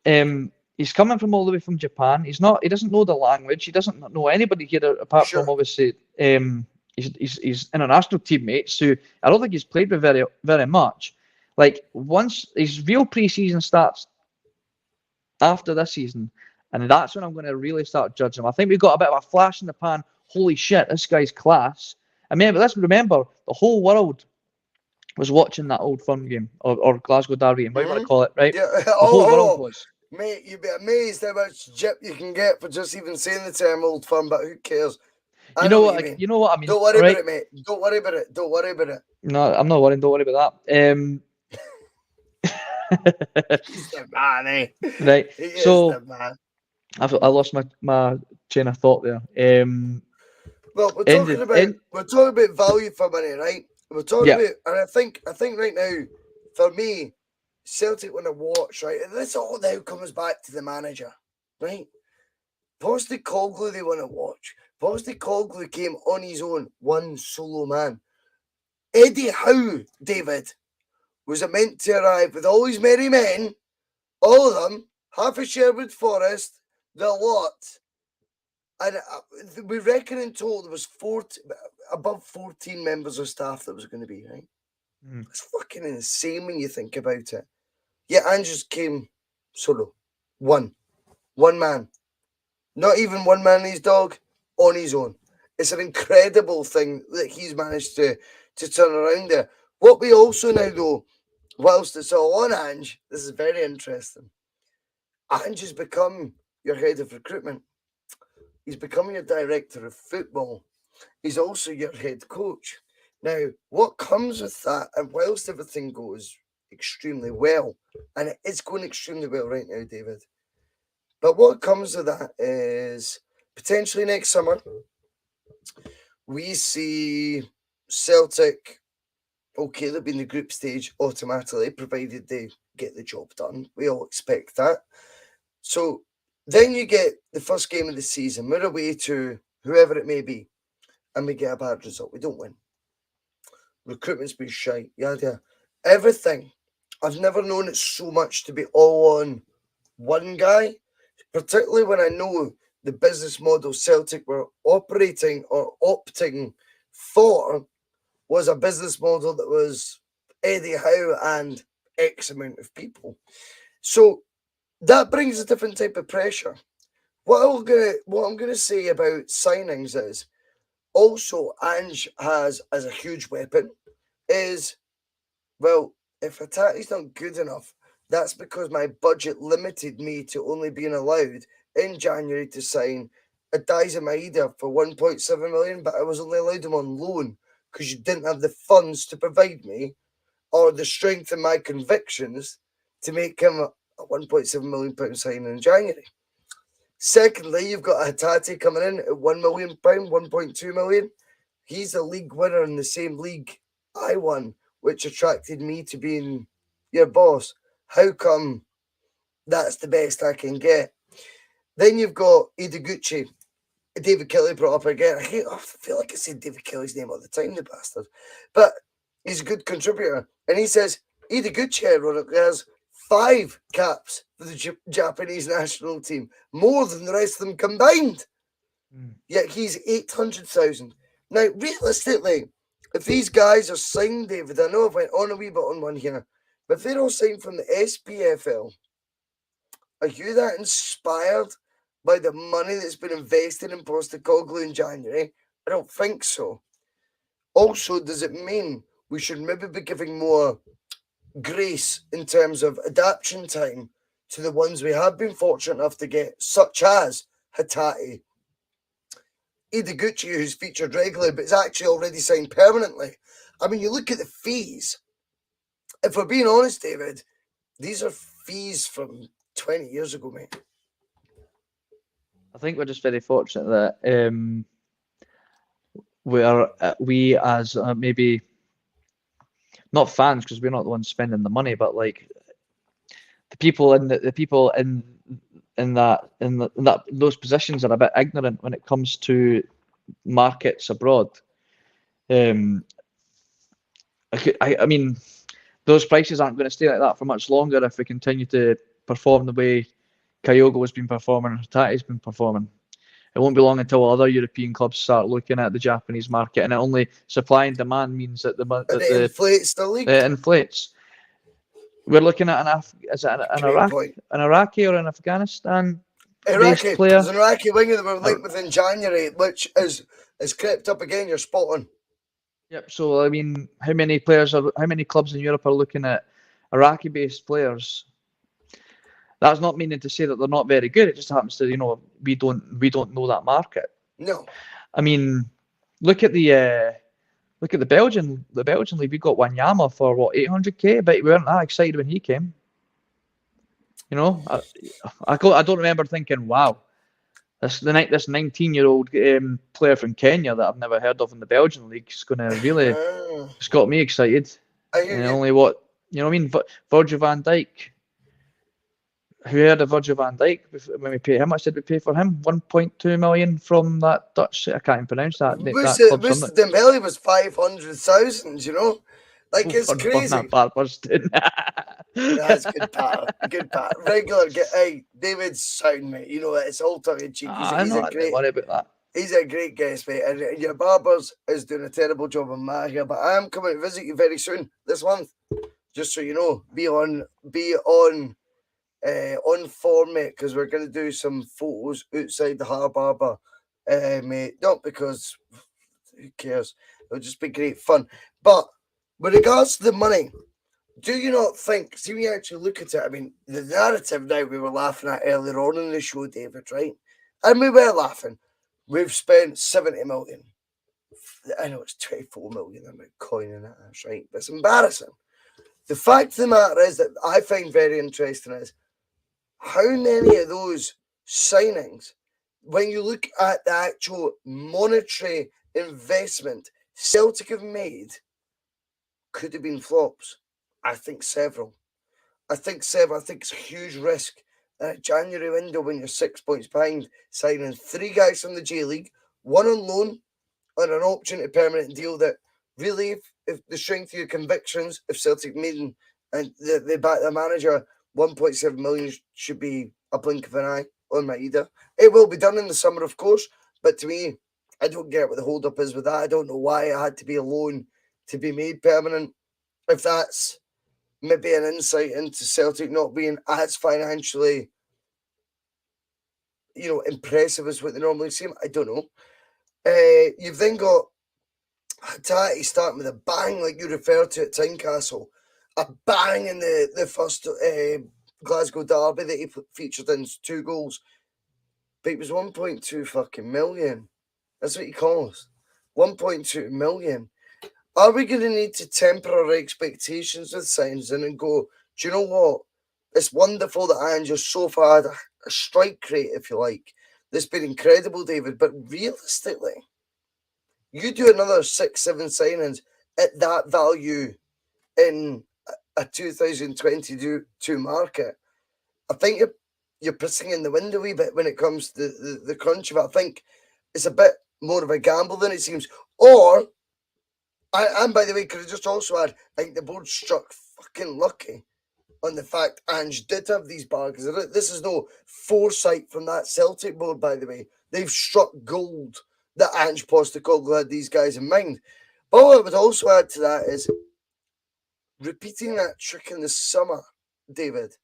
he's coming from all the way from Japan. He doesn't know the language. He doesn't know anybody here apart from obviously his international teammates, who I don't think he's played with very, very much. Like, once his real pre-season starts after this season, and that's when I'm going to really start judging him. I think we've got a bit of a flash in the pan. Holy shit, this guy's class. I mean, but let's remember, the whole world was watching that Old Firm game, or Glasgow Derby, whatever you want to call it, right? Yeah. The whole world was. Mate, you'd be amazed how much jip you can get for just even saying the term Old Firm, but who cares? You know what I mean? Don't worry about it, mate. Don't worry about it. No, I'm not worrying. Don't worry about that. He's the man, eh? Right. He so is the man. I lost my chain of thought there. Well, we're talking about value for money, right? We're talking about, and I think right now, for me, Celtic want to watch, right? And this all now comes back to the manager, right? Postecoglou they want to watch. Postecoglou came on his own, one solo man. Eddie Howe, David, was meant to arrive with all his merry men, all of them, half of Sherwood Forest, the lot. And we reckon in total there was above 14 members of staff that was going to be, right? It's fucking insane when you think about it. Yeah, Andrews came solo. One man. Not even one man and his dog, on his own. It's an incredible thing that he's managed to turn around there. What we also now know, whilst it's all on Ange, this is very interesting. Ange has become your head of recruitment. He's become your director of football. He's also your head coach. Now, what comes with that, and whilst everything goes extremely well, and it is going extremely well right now, David, but what comes with that is potentially next summer, we see Celtic Okay, they'll be in the group stage automatically, provided they get the job done. We all expect that. So then you get the first game of the season. We're away to whoever it may be, and we get a bad result. We don't win. Recruitment's been shite. Yada. Everything. I've never known it so much to be all on one guy, particularly when I know the business model Celtic were operating or opting for was a business model that was Eddie Howe and X amount of people. So that brings a different type of pressure. What I'm gonna say about signings is also Ange has as a huge weapon is, well, if Hattati's not good enough, that's because my budget limited me to only being allowed in January to sign a Dyson Maeda for 1.7 million, but I was only allowed him on loan because you didn't have the funds to provide me or the strength in my convictions to make him a 1.7 million pound signing in January. Secondly, you've got Hattati coming in at 1 million pound, 1.2 million. He's a league winner in the same league I won, which attracted me to being your boss. How come that's the best I can get? Then you've got Ideguchi. David Kelly brought up again. I feel like I said David Kelly's name all the time, the bastard. But he's a good contributor. And he says Ideguchi, ironically, has 5 caps for the Japanese national team, more than the rest of them combined. Yet he's 800,000. Now, realistically, if these guys are signed, David, I know I've went on a wee bit on one here, but if they're all signed from the SPFL, are you that inspired by the money that's been invested in Postecoglou in January? I don't think so. Also, does it mean we should maybe be giving more grace in terms of adaptation time to the ones we have been fortunate enough to get, such as Hattati, Ideguchi, who's featured regularly but is actually already signed permanently? I mean, you look at the fees. If we're being honest, David, these are fees from 20 years ago, mate. I think we're just very fortunate that we as maybe not fans, because we're not the ones spending the money, but like the people in those positions are a bit ignorant when it comes to markets abroad. I mean, those prices aren't going to stay like that for much longer if we continue to perform the way Kyogo has been performing and Hattati's been performing. It won't be long until other European clubs start looking at the Japanese market, and only supply and demand means that it inflates the league. It inflates. We're looking at an Iraqi or an Afghanistan Iraqi. player. There's an Iraqi winger that we're linked with in January, which is crept up again. You're spot on. Yep. So I mean, how many clubs in Europe are looking at Iraqi-based players? That's not meaning to say that they're not very good. It just happens to, we don't know that market. No. I mean, look at the Belgian league. We got Wanyama for what, 800k, but we weren't that excited when he came. I don't remember thinking, wow, this 19-year-old player from Kenya that I've never heard of in the Belgian league is going to really, it's got me excited. And only what, Virgil van Dijk. Who heard of Virgil van Dijk when we paid? How much did we pay for him? 1.2 million from that Dutch. I can't even pronounce that. Mr. Dembele was 500,000. Like it's crazy. That's good, Pat. Good, Pat. Regular. Hey, David's sound, mate. It's all tongue in cheek. I'm not worried about that. He's a great guest, mate. And your Barbers is doing a terrible job on my hair, but I am coming to visit you very soon this month. Just so you know, be on form, mate, because we're going to do some photos outside the Barber, mate. Not because who cares? It'll just be great fun. But with regards to the money, do you not think? See, when you actually look at it, I mean, the narrative now we were laughing at earlier on in the show, David, right? And we were laughing. We've spent 70 million. I know it's 24 million. I'm coining it, that's right, but it's embarrassing. The fact of the matter is that I find very interesting is how many of those signings, when you look at the actual monetary investment Celtic have made, could have been flops? I think several. I think it's a huge risk in a January window when you're 6 points behind, signing 3 guys from the J League, 1 on loan, and an option to permanent deal that really, if the strength of your convictions, if Celtic made and they back the manager, 1.7 million should be a blink of an eye on my either. It will be done in the summer, of course, but to me, I don't get what the hold up is with that. I don't know why it had to be a loan to be made permanent. If that's maybe an insight into Celtic not being as financially, impressive as what they normally seem, I don't know. You've then got Hattati starting with a bang, like you referred to at Tynecastle. A bang in the first Glasgow derby that he featured in 2 goals. But it was 1.2 fucking million. That's what he calls 1.2 million. Are we going to need to temper our expectations with signs and go, do you know what? It's wonderful that Ange has so far had a strike rate, if you like. That's been incredible, David. But realistically, you do another 6-7 signings at that value in a 2022 market. I think you're pissing in the wind a wee bit when it comes to the crunch of it. I think it's a bit more of a gamble than it seems. Or, and by the way, could I just also add, I think the board struck fucking lucky on the fact Ange did have these bargains. This is no foresight from that Celtic board, by the way. They've struck gold that Ange Postecoglou had these guys in mind. But what I would also add to that is repeating that trick in the summer, David,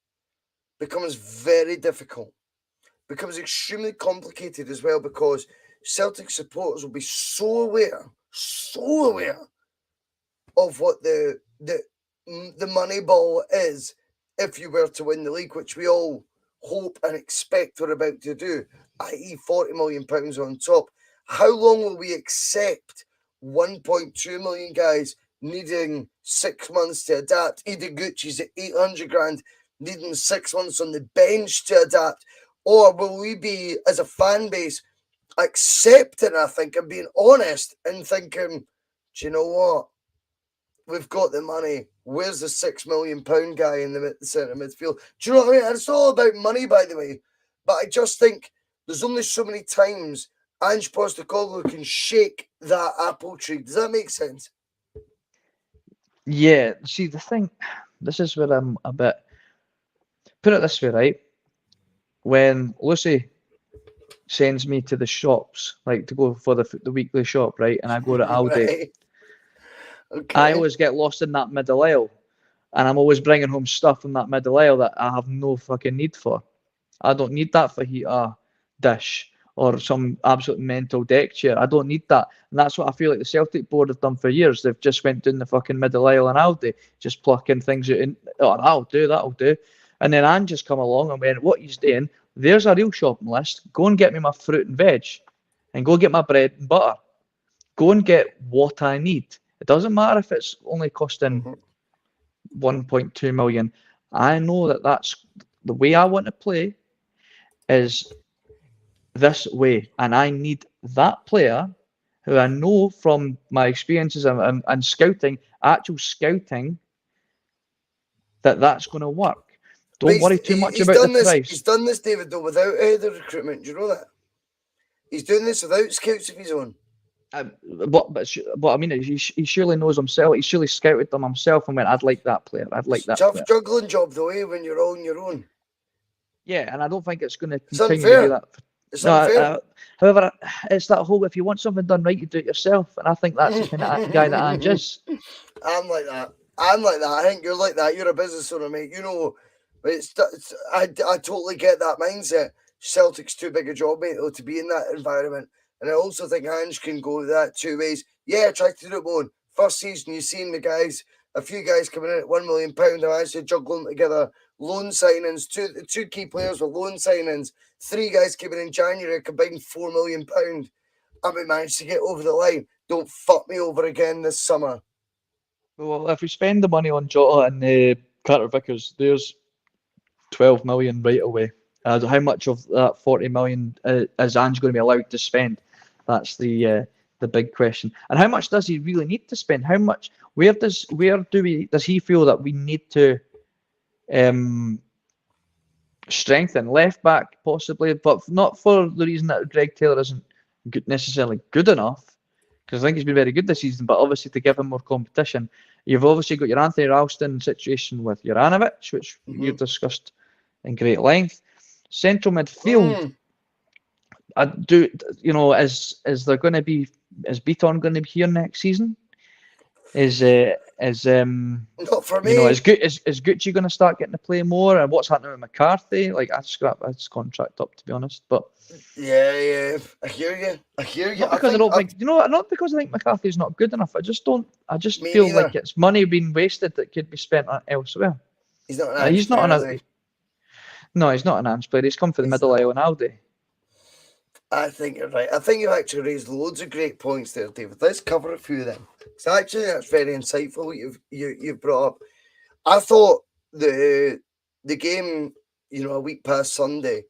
becomes very difficult. Becomes extremely complicated as well, because Celtic supporters will be so aware of what the money ball is if you were to win the league, which we all hope and expect we're about to do, i.e. £40 million on top. How long will we accept 1.2 million guys needing 6 months to adapt? Ideguchi's at 800 grand, needing 6 months on the bench to adapt. Or will we be, as a fan base, accepting, I think, and being honest and thinking, do you know what? We've got the money. Where's the £6 million guy in the centre midfield? Do you know what I mean? And it's all about money, by the way. But I just think there's only so many times Ange Postecoglou can shake that apple tree. Does that make sense? Yeah. See, the thing, this is where I'm a bit. Put it this way, right? When Lucy sends me to the shops, like to go for the weekly shop, right? And I go to Aldi. Right. Okay. I always get lost in that middle aisle, and I'm always bringing home stuff from that middle aisle that I have no fucking need for. I don't need that fajita dish or some absolute mental deck chair. I don't need that. And that's what I feel like the Celtic board have done for years. They've just went down the fucking middle aisle in Aldi, just plucking things out in, oh, that'll do. And then Ange just come along and went, what he's doing, there's a real shopping list. Go and get me my fruit and veg, and go get my bread and butter. Go and get what I need. It doesn't matter if it's only costing 1.2 million. I know that that's the way I want to play is this way, and I need that player who I know from my experiences and scouting, actual scouting, that's going to work. Don't worry too much about the price. He's done this, David, though, without the recruitment. Do you know that? He's doing this without scouts of his own. But I mean, he surely knows himself. He surely scouted them himself and went, I'd like that player. I'd like that player. Juggling job, though, when you're on your own. Yeah, and I don't think it's going to continue to be that. It's unfair. However, it's that whole, if you want something done right, you do it yourself. And I think that's the kind of guy that Ange is. I'm like that. I think you're like that. You're a business owner, mate. You know, I totally get that mindset. Celtic's too big a job, mate, though, to be in that environment. And I also think Ange can go that 2 ways. Yeah, try to do it more. First season, you've seen the guys, a few guys coming in at £1 million. I actually juggling together loan signings. Two key players with loan signings. 3 guys coming in January, combined £4 million. And we managed to get over the line. Don't fuck me over again this summer. Well, if we spend the money on Jota and Carter Vickers, there's 12 million right away. How much of that 40 million is Ange going to be allowed to spend? That's the the big question. And how much does he really need to spend? How much? Does he feel that we need to strengthen left back possibly, but not for the reason that Greg Taylor isn't necessarily good enough, because I think he's been very good this season, but obviously to give him more competition. You've obviously got your Anthony Ralston situation with Juranovic, which you've discussed in great length. Central midfield, I do, is there going to be, is Beaton going to be here next season? Is Not for me. is Gucci going to start getting to play more? And what's happening with McCarthy? Like, I'd scrap his contract up, to be honest. But yeah, I hear you. not because I don't think, not because I think McCarthy's not good enough. I just feel neither. like it's money being wasted that could be spent on elsewhere. He's not an He's not no, he's not an Ange player. He's come for the middle aisle and Aldi. I think you're right. I think you've actually raised loads of great points there, David. Let's cover a few of them. So actually, that's very insightful what you've brought up. I thought the game, a week past Sunday,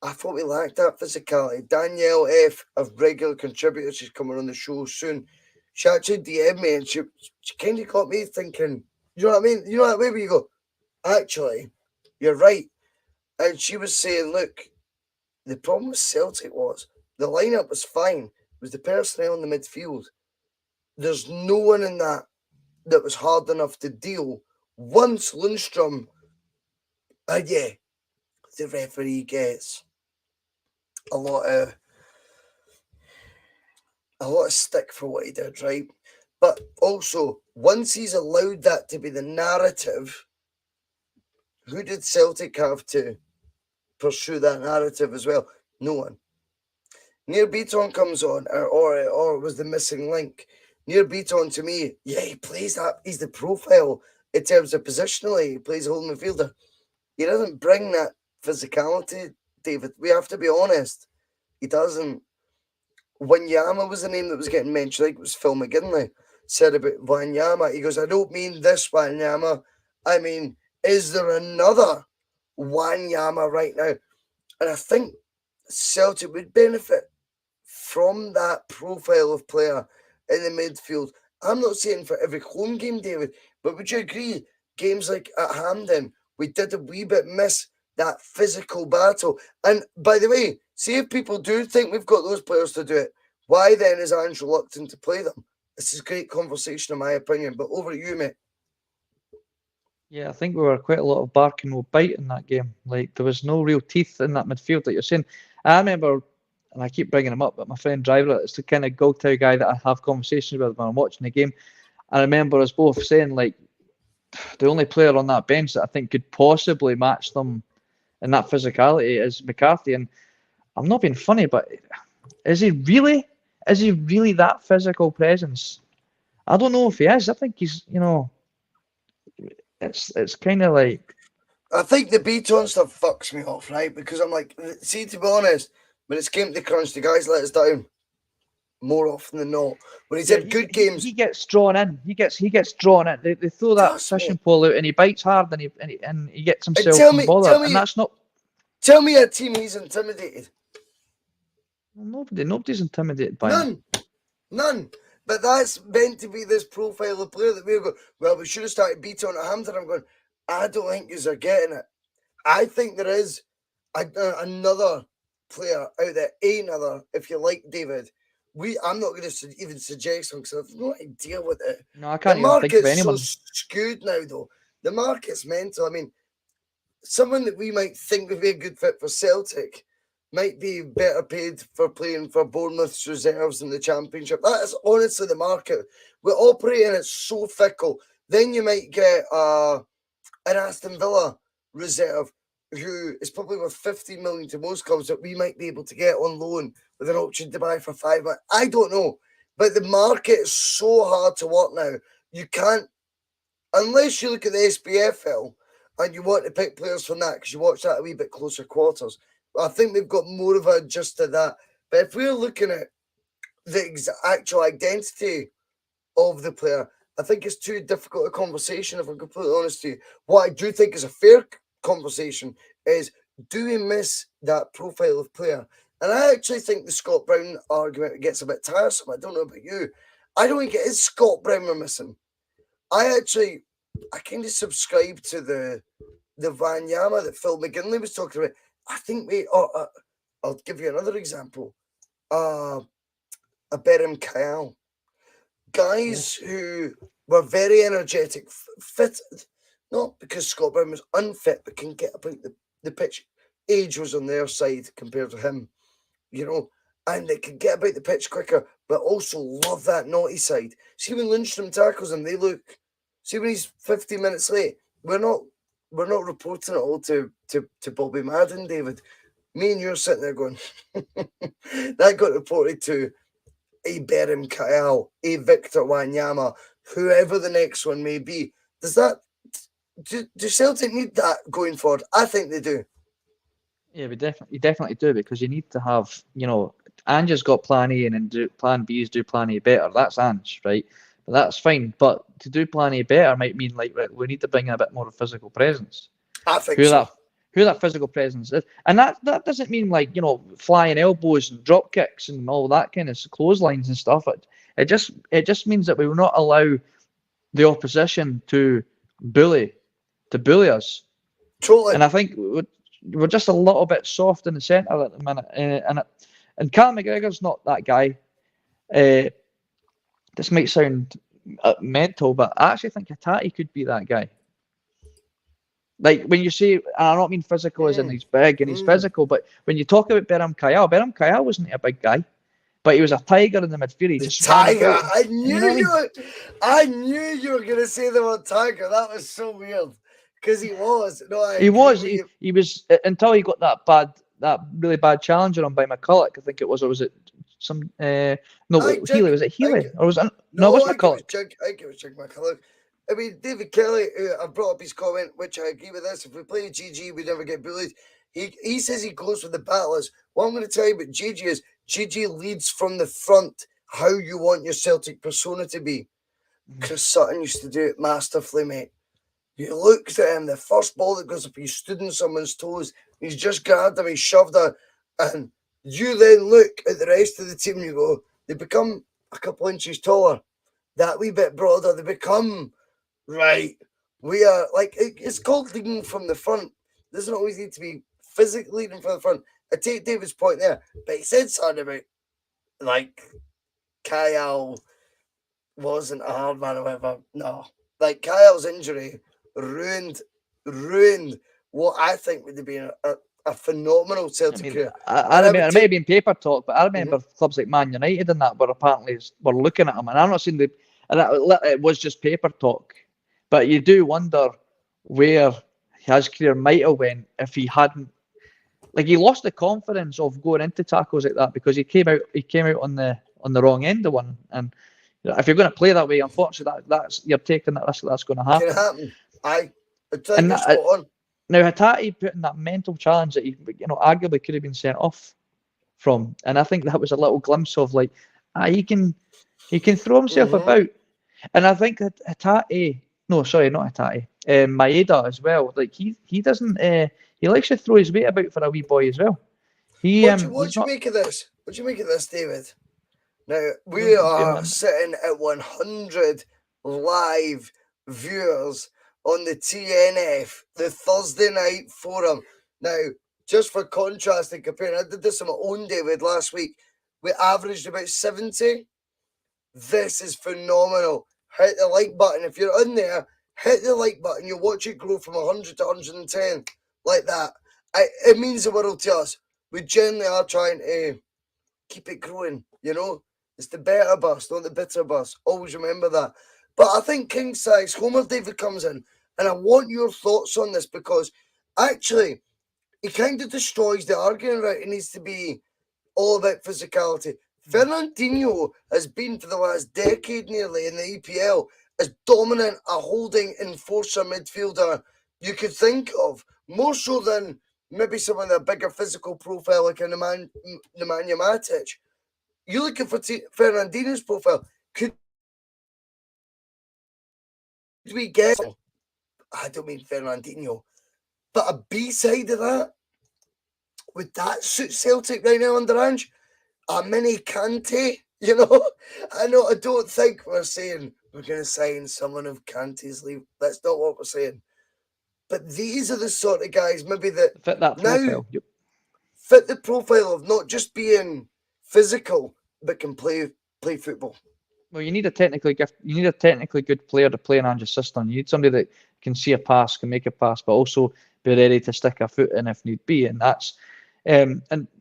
I thought we lacked that physicality. Danielle F, a regular contributor, she's coming on the show soon. She actually DM'd me and she kind of got me thinking, you know what I mean? You know that way where you go, actually, you're right. And she was saying, look, the problem with Celtic was the lineup was fine. It was the personnel in the midfield. There's no one in that was hard enough to deal once Lundstrom. The referee gets a lot of stick for what he did, right? But also, once he's allowed that to be the narrative, who did Celtic have to pursue that narrative as well? No one. Near Beaton comes on, or was the missing link. Near Beaton, to me, he plays that. He's the profile in terms of positionally. He plays a holding midfielder. He doesn't bring that physicality, David. We have to be honest. He doesn't. Wanyama was the name that was getting mentioned. I think it was Phil McGinley said about Wanyama. He goes, I don't mean this Wanyama. I mean, is there another Wanyama right now? And I think Celtic would benefit from that profile of player in the midfield. I'm not saying for every home game, David, but would you agree, games like at Hampden, we did a wee bit miss that physical battle? And by the way, see if people do think we've got those players to do it, why then is Ange reluctant to play them? This is great conversation in my opinion, but over to you, mate. Yeah, I think we were quite a lot of bark and no bite in that game. Like, there was no real teeth in that midfield that you're saying. I remember, and I keep bringing him up, but my friend Driver, it's the kind of go-to guy that I have conversations with when I'm watching the game. I remember us both saying, like, the only player on that bench that I think could possibly match them in that physicality is McCarthy. And I'm not being funny, but is he really that physical presence? I don't know if he is. I think he's, it's kind of like, I think the Beaton stuff fucks me off, right? Because I'm like, see, to be honest, when it's came to crunch, the guys let us down more often than not. When he's had good games, he gets drawn in. He gets drawn in. They throw that fishing pole out, and he bites hard, and he gets himself bothered. And that's not. Tell me a team he's intimidated. Nobody's intimidated by him. None. But that's meant to be this profile of player that we go, well, we should have started Beaton at Hampton. I'm going, I don't think you're getting it. I think there is another player out there, another, if you like, David. I'm not going to even suggest one because I have no idea what it. No, I can't even think of anyone. The market's so skewed now, though. The market's mental. I mean, someone that we might think would be a good fit for Celtic might be better paid for playing for Bournemouth's reserves in the Championship. That is honestly the market. We're operating, it's so fickle. Then you might get an Aston Villa reserve who is probably worth 15 million to most clubs that we might be able to get on loan with an option to buy for 5 million. I don't know. But the market is so hard to work now. You can't, unless you look at the SPFL and you want to pick players from that because you watch that a wee bit closer quarters. I think we've got more of a just to that. But if we're looking at the actual identity of the player, I think it's too difficult a conversation, if I'm completely honest with you. What I do think is a fair conversation is, do we miss that profile of player And I actually think the Scott Brown argument gets a bit tiresome. I don't know about you. I don't think it is Scott Brown we're missing. I kind of subscribe to the Wanyama that Phil McGinley was talking about. I think I'll give you another example. A Berham Kayal. Guys who were very energetic, fit, not because Scott Brown was unfit, but can get about the pitch. Age was on their side compared to him, and they can get about the pitch quicker, but also love that naughty side. See when Lundstrom tackles him, they look. See when he's 15 minutes late, we're not reporting it all to Bobby Madden, David. Me and you're sitting there going, that got reported to a Berham Kayal, a Victor Wanyama, whoever the next one may be. Do Celtic need that going forward? I think they do. Yeah, you definitely do, because you need to have, Ange's got plan A, and then plan B is do plan A better. That's Ange, right? But that's fine. But to do plan A better might mean we need to bring in a bit more of physical presence. I think so. Who that physical presence is, and that doesn't mean flying elbows and drop kicks and all that kind of clotheslines and stuff. It just means that we will not allow the opposition to bully us. Totally. And I think we're just a little bit soft in the centre at the minute, and Callum McGregor's not that guy. This might sound mental, but I actually think Hatate could be that guy. Like when you say, and I don't mean physical as in he's big and he's physical, but when you talk about Berham Kayal wasn't a big guy, but he was a tiger in the midfield. He just tiger. I knew you were going to say the word tiger. That was so weird because he was. No, he was until he got that really bad challenge on by McCulloch. I think it was, or was it some? Healy. Was it Healy? Or was it? No, it was McCulloch. I think it was McCulloch. I mean, David Kelly, I brought up his comment, which I agree with this. If we play GG, we never get bullied. He says he goes for the battlers. What I'm going to tell you about GG is GG leads from the front how you want your Celtic persona to be. Chris Sutton used to do it masterfully, mate. You looked at him, the first ball that goes up, he stood on someone's toes. He's just grabbed him, he shoved her. And you then look at the rest of the team and you go, they become a couple inches taller. That wee bit broader, they become... Right, we are it's called leading from the front. It doesn't always need to be physically leading from the front. I take David's point there, but he said something about Kyle wasn't a hard man or whatever. No, Kyle's injury ruined what I think would have been a phenomenal Celtic career. I may have been paper talk, but I remember clubs like Man United and that were apparently looking at him, and I'm not saying it was just paper talk. But you do wonder where his career might have went if he hadn't, he lost the confidence of going into tackles like that because he came out on the wrong end of one. And if you're going to play that way, unfortunately, that's you're taking that risk that's going to happen. It can happen. Now Hatate put in that mental challenge that he, arguably could have been sent off from, and I think that was a little glimpse of he can throw himself about, and I think that Hatate. No, sorry, not Hatate. Maeda as well. He doesn't. He likes to throw his weight about for a wee boy as well. What do you make of this? What do you make of this, David? Now we are sitting at 100 live viewers on the T.N.F, the Thursday night forum. Now, just for contrast and comparing, I did this on my own, David, last week. We averaged about 70. This is phenomenal. Hit the like button. If you're in there, hit the like button. You'll watch it grow from 100 to 110 like that. It means the world to us. We generally are trying to keep it growing, It's the better bus, not the bitter bus. Always remember that. But I think king size, Homer David comes in, and I want your thoughts on this because actually he kind of destroys the argument, right? It needs to be all about physicality. Fernandinho has been for the last decade nearly in the EPL as dominant a holding enforcer midfielder you could think of, more so than maybe someone with a bigger physical profile like a Nemanja Matic. You look at Fernandinho's profile, could we get, I don't mean Fernandinho, but a B-side of that? would that suit Celtic right now under Ange? A mini Kante, you know? I don't think we're saying we're going to sign someone of Kante's leave. That's not what we're saying. But these are the sort of guys maybe that Fit that now profile. Yep. fit the profile of not just being physical, but can play football. Well, you need a technically good player to play in Ange's system. You need somebody that can see a pass, can make a pass, but also be ready to stick a foot in if need be. And that's and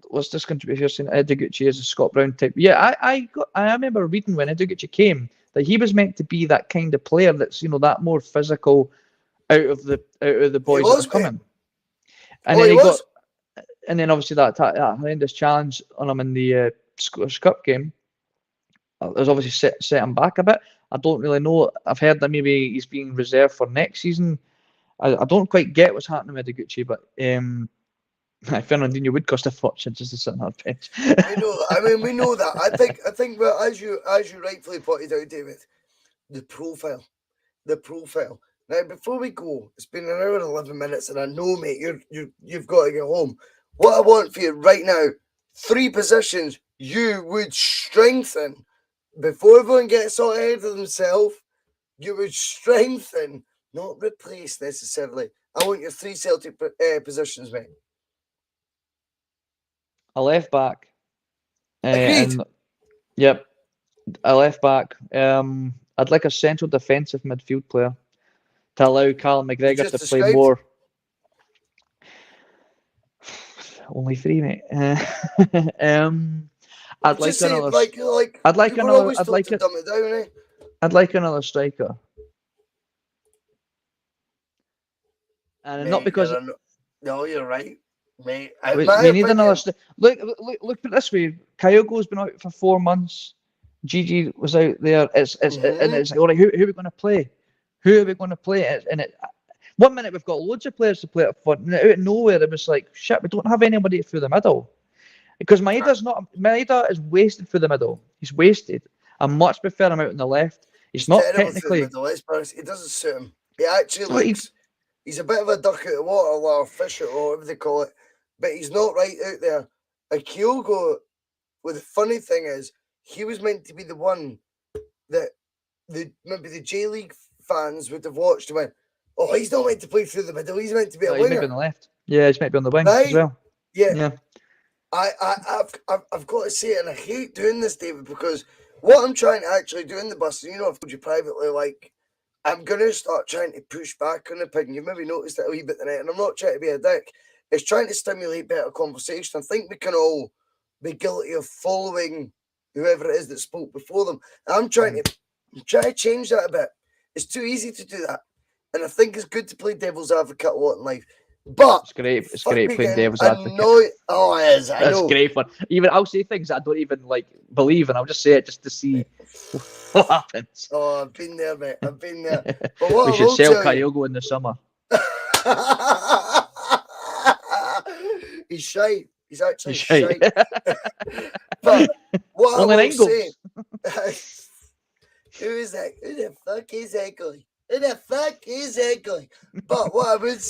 what's this contribute here saying Edoguchi is a Scott Brown type? Yeah, I remember reading when Edoguchi came that he was meant to be that kind of player that's that more physical out of the boys that are coming. And then he got, and then obviously that horrendous challenge on him in the Scottish Cup game. Has obviously set him back a bit. I don't really know. I've heard that maybe he's being reserved for next season. I don't quite get what's happening with Edoguchi, but Fernandinho would cost a fortune just to sit on our bench. We know that. I think, well, as you rightfully pointed out, David, the profile. Now, before we go, it's been an hour and 11 minutes, and I know, mate, you've got to get home. What I want for you right now, 3 positions you would strengthen before everyone gets all ahead of themselves. You would strengthen, not replace necessarily. I want your 3 Celtic positions, mate. A left back. Agreed. Yep, a left back. I'd like a central defensive midfield player to allow Callum McGregor to play more. Only 3, mate. I'd like another striker. And mate, not because no, you're right, mate. We need another. Look at it this way. Kyogo's been out for 4 months. Gigi was out there. It's all right. Who are we going to play? And 1 minute we've got loads of players to play up front, and out of nowhere it was like, shit, we don't have anybody through the middle. Because Maeda is wasted through the middle. He's wasted. I much prefer him out on the left. He's not technically. It doesn't suit him. He actually looks. He's a bit of a duck out of water, or a fish out, or whatever they call it. But he's not right out there. And Kyogo, well, the funny thing is, he was meant to be the one that maybe the J League fans would have watched and went, oh, he's not meant to play through the middle. He's meant to be a winger. He's meant to be on the left. Yeah, he's meant to be on the wing as well. Yeah. I've got to say it, and I hate doing this, David, because what I'm trying to actually do in the bus, and I've told you privately, like, I'm going to start trying to push back on the pig, and you maybe noticed it a wee bit tonight, and I'm not trying to be a dick. It's trying to stimulate better conversation. I think we can all be guilty of following whoever it is that spoke before them. And I'm trying to change that a bit. It's too easy to do that. And I think it's good to play devil's advocate a lot in life. But it's great playing devil's advocate. Oh, it is. That's great fun. Even I'll say things I don't even believe, and I'll just say it just to see what happens. Oh, I've been there, mate. I've been there. But we should sell Kyogo in the summer. He's shy. He's actually shy. But what only I will say, Who is that? Who the fuck is that guy? But what I would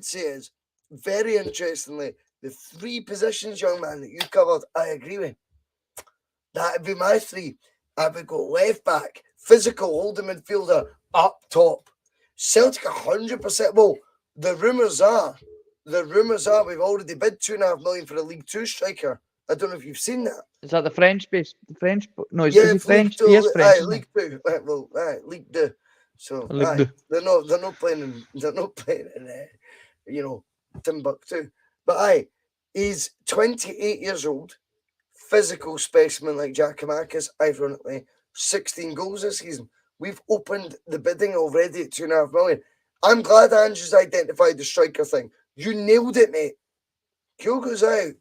say is, very interestingly, the 3 positions, young man, that you covered, I agree with. That'd be my 3. I would go left back, physical holding midfielder, up top. Celtic 100%. Well, the rumours are we've already bid $2.5 million for a League 2 striker. I don't know if you've seen that. Is that the French base? The French? No, is he French? He is French. League 2. Well, League 2. So they're not playing in Timbuktu. But he's 28 years old, physical specimen like Giacomakis, ironically, 16 goals this season. We've opened the bidding already at $2.5 million. I'm glad Andrew's identified the striker thing. You nailed it, mate. Kyogo's out.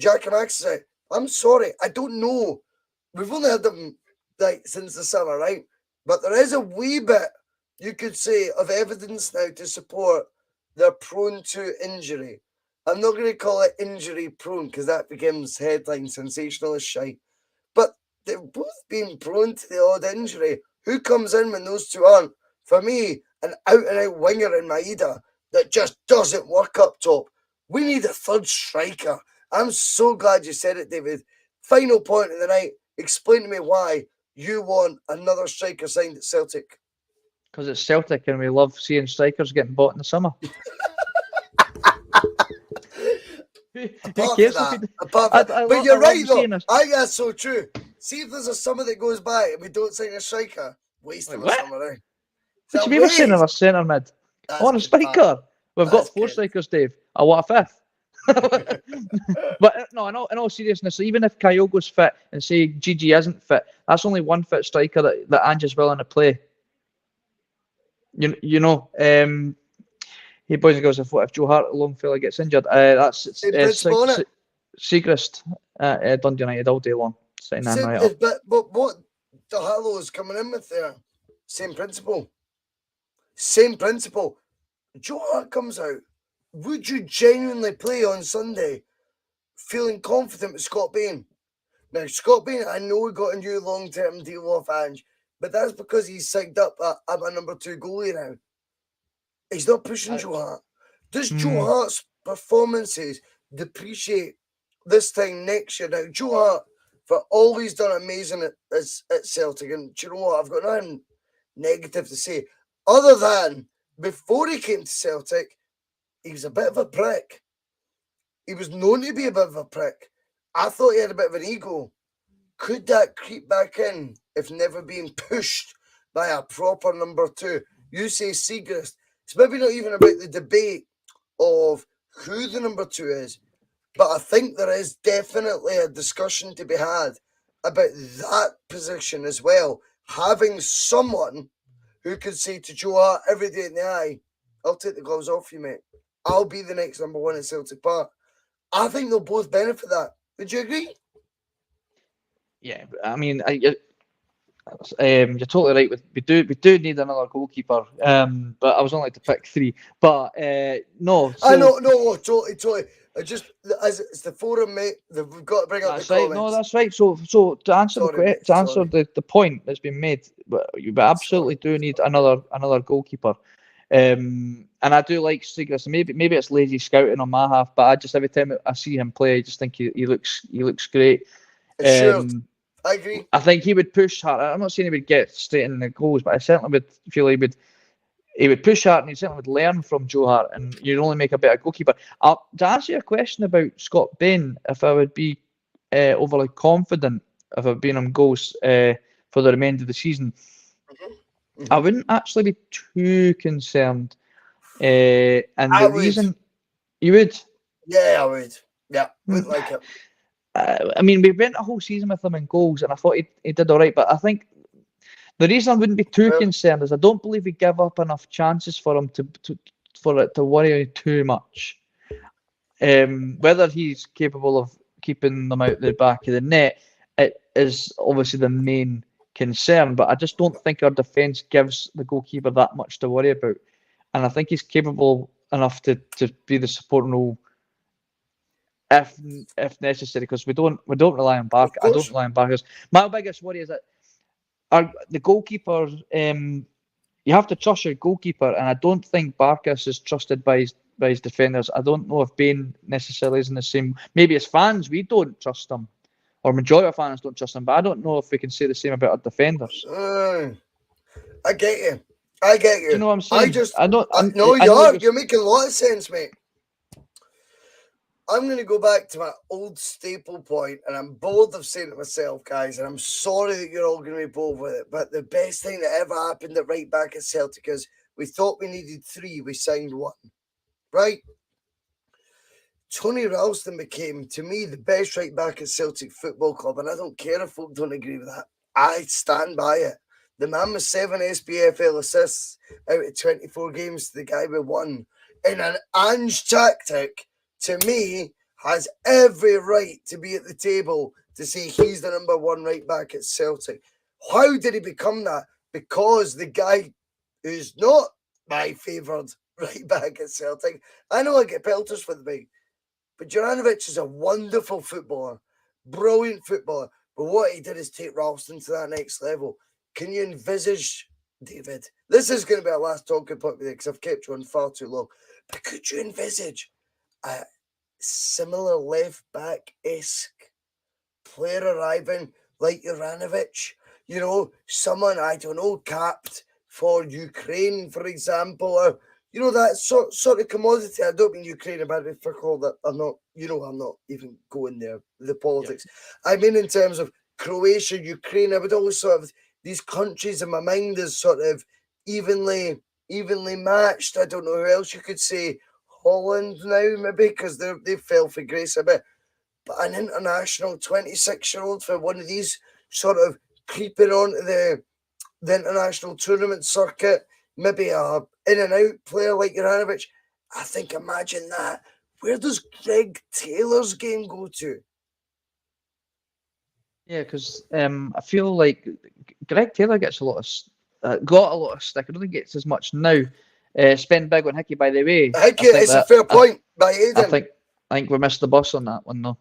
Giacomakis is out. I'm sorry, I don't know. We've only had them since the summer, right? But there is a wee bit, you could say, of evidence now to support they're prone to injury. I'm not going to call it injury prone because that becomes headline sensationalist shite. But they've both been prone to the odd injury. Who comes in when those 2 aren't? For me, an out-and-out winger in Maeda that just doesn't work up top. We need a third striker. I'm so glad you said it, David. Final point of the night. Explain to me why you want another striker signed at Celtic. Because it's Celtic and we love seeing strikers getting bought in the summer. Who cares if we... But you're right, though. I think that's so true. See if there's a summer that goes by and we don't sign a striker. Wasting a summer, eh? What should we be saying of a centre mid? I want a striker. We've got 4 strikers, Dave. I want a 5th. But no, in all seriousness, even if Kyogo's fit and say Gigi isn't fit, that's only one fit striker that Ange's willing to play. You know, hey boys and girls, if Joe Hart, a long fella, gets injured, that's Segrist at Dundee United all day long. But what the Hallow is coming in with there, same principle. Same principle. Joe Hart comes out. Would you genuinely play on Sunday feeling confident with Scott Bain? Now, Scott Bain, I know he got a new long-term deal off Ange, but that's because he's signed up at my number 2 goalie now. He's not pushing Joe Hart. Does Joe Hart's performances depreciate this time next year? Now, Joe Hart, for all he's done amazing at Celtic, and do you know what? I've got nothing negative to say, other than before he came to Celtic, he was a bit of a prick. He was known to be a bit of a prick. I thought he had a bit of an ego. Could that creep back in if never being pushed by a proper number 2? You say Segrist. It's maybe not even about the debate of who the number 2 is, but I think there is definitely a discussion to be had about that position as well. Having someone who could say to Joe Hart every day in the eye, I'll take the gloves off you, mate. I'll be the next number 1 at Celtic Park. I think they'll both benefit that. Would you agree? Yeah, I mean, you're totally right. We do need another goalkeeper. But I was only to pick 3. But no, I know, totally. It's the forum, mate. We've got to bring up the comments. No, that's right. So to answer the point that's been made, we absolutely do need another goalkeeper. And I do like Segrist. Maybe it's lazy scouting on my half, but I just every time I see him play, I just think he looks great. Sure, I agree. I think he would push hard. I'm not saying he would get straight in the goals, but I certainly would feel he would push hard, and he certainly would learn from Joe Hart, and you'd only make a better goalkeeper. To answer your question about Scott Bain, if I would be overly confident of it being on goals for the remainder of the season, I wouldn't actually be too concerned. And the reason you would? Yeah, I would. Yeah, would like it. I mean, we went a whole season with him in goals, and I thought he did all right. But I think the reason I wouldn't be too concerned is I don't believe we give up enough chances for him for it to worry too much. Whether he's capable of keeping them out the back of the net, it is obviously the main concern. But I just don't think our defence gives the goalkeeper that much to worry about, and I think he's capable enough to be the supporting role if necessary, because we don't rely on back. I don't rely on backers. My biggest worry is that the goalkeeper. You have to trust your goalkeeper, and I don't think Barkas is trusted by his defenders. I don't know if Bain necessarily is in the same. Maybe as fans, we don't trust him, or majority of fans don't trust him. But I don't know if we can say the same about our defenders. I get you. Do you know what I'm saying? You're making a lot of sense, mate. I'm going to go back to my old staple point, and I'm bold of saying it myself, guys, and I'm sorry that you're all going to be bold with it, but the best thing that ever happened at right back at Celtic is we thought we needed 3, we signed 1, right? Tony Ralston became, to me, the best right back at Celtic Football Club, and I don't care if folk don't agree with that. I stand by it. The man with 7 SPFL assists out of 24 games to the guy with 1. In an Ange tactic, to me, has every right to be at the table to say he's the number 1 right back at Celtic. How did he become that? Because the guy who's not my favoured right back at Celtic, I know I get pelters with me, but Juranovic is a wonderful footballer, brilliant footballer, but what he did is take Ralston to that next level. Can you envisage, David? This is going to be our last talking point with you because I've kept you on far too long, but could you envisage similar left back-esque player arriving like Juranovic, you know, someone, I don't know, capped for Ukraine, for example, or, you know, that sort of commodity. I don't mean Ukraine about it for all that. I'm not, you know, I'm not even going there, the politics. I mean, in terms of Croatia, Ukraine, I would always sort of, these countries in my mind as sort of evenly matched. I don't know who else you could say. Holland now, maybe, because they fell for grace a bit. But an international 26-year-old for one of these sort of creeping onto the international tournament circuit, maybe a in and out player like Juranovic, I think imagine that. Where does Greg Taylor's game go to? Yeah, because I feel like Greg Taylor gets got a lot of stick. I don't think he gets as much now. Spend big on Hickey, by the way. Hickey, it's a fair point by Aiden. I think we missed the bus on that one though.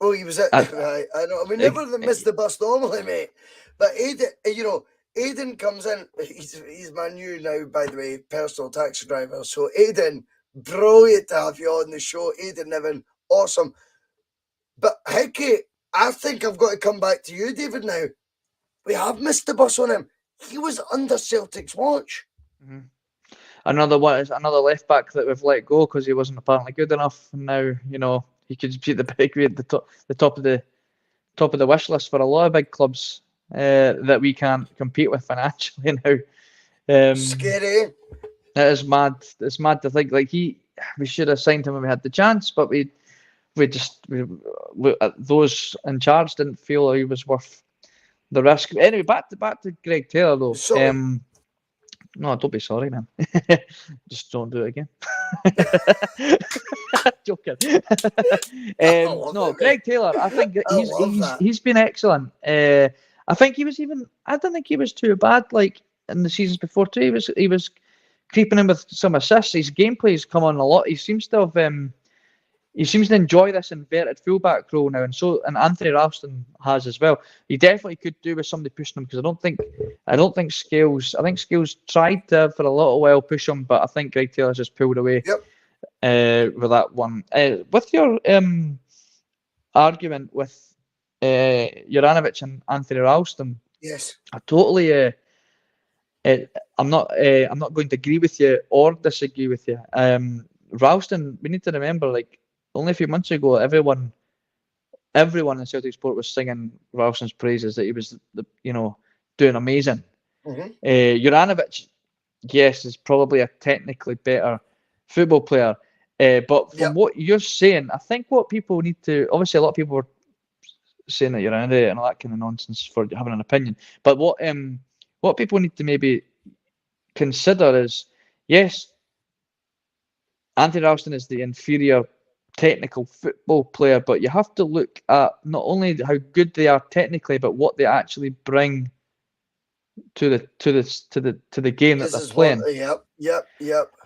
Oh, he was at right. I know. We never miss the bus normally, mate. But Aiden, you know, Aiden comes in. He's my new now, by the way, personal taxi driver. So Aiden, brilliant to have you on the show. Aiden Niven, awesome. But Hickey, I think I've got to come back to you, David. Now we have missed the bus on him. He was under Celtic's watch. Mm-hmm. Another left back that we've let go because he wasn't apparently good enough. And now, you know, he could be the big at the top of the wish list for a lot of big clubs that we can't compete with financially now. Scary. It is mad. It's mad to think like we should have signed him when we had the chance, but we those in charge didn't feel he was worth the risk. Anyway, back to Greg Taylor though. Sorry. No, don't be sorry, man. Just don't do it again. Joking. No, Greg Taylor. I think he's been excellent. I think he was I don't think he was too bad. Like in the seasons before too, he was creeping in with some assists. His gameplay's come on a lot. He seems to have. He seems to enjoy this inverted fullback role now, and Anthony Ralston has as well. He definitely could do with somebody pushing him because I don't think Scales. I think Scales tried to for a little while push him, but I think Greg Taylor just pulled away. Yep. With that one. With your argument with Juranovic and Anthony Ralston, yes, I totally. I'm not going to agree with you or disagree with you. Ralston, we need to remember, like. Only a few months ago, everyone in Celtic sport was singing Ralston's praises that he was, doing amazing. Mm-hmm. Juranovic, yes, is probably a technically better football player. But from what you're saying, I think what people need to, obviously a lot of people were saying that you're an idiot and all that kind of nonsense for having an opinion. But what people need to maybe consider is, yes, Anthony Ralston is the inferior technical football player, but you have to look at not only how good they are technically, but what they actually bring to the game that they're playing. Yep.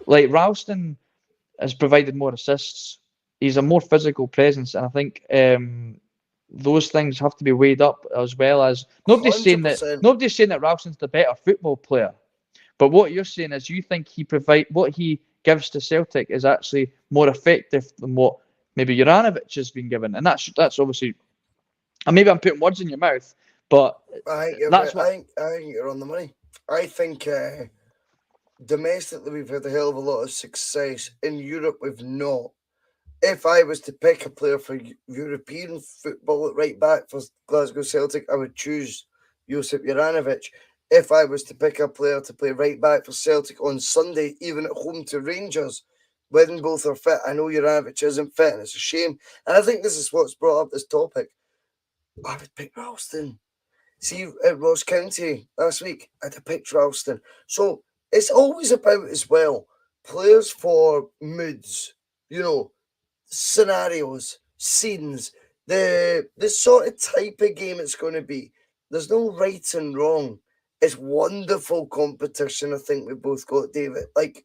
Like Ralston has provided more assists. He's a more physical presence, and I think those things have to be weighed up as well as nobody's 100%. saying that Ralston's the better football player. But what you're saying is you think what he gives to Celtic is actually more effective than what maybe Juranovic has been given, and that's obviously. And maybe I'm putting words in your mouth, but I think you're on the money. I think domestically we've had a hell of a lot of success. In Europe, we've not. If I was to pick a player for European football at right back for Glasgow Celtic, I would choose Josip Juranovic. If I was to pick a player to play right back for Celtic on Sunday, even at home to Rangers, when both are fit, I know Juranovic isn't fit, and it's a shame. And I think this is what's brought up this topic. I would pick Ralston. See, at Ross County last week, I'd have picked Ralston. So it's always about, as well, players for moods, scenarios, scenes, the sort of type of game it's going to be. There's no right and wrong. It's wonderful competition. I think we both got, David. Like,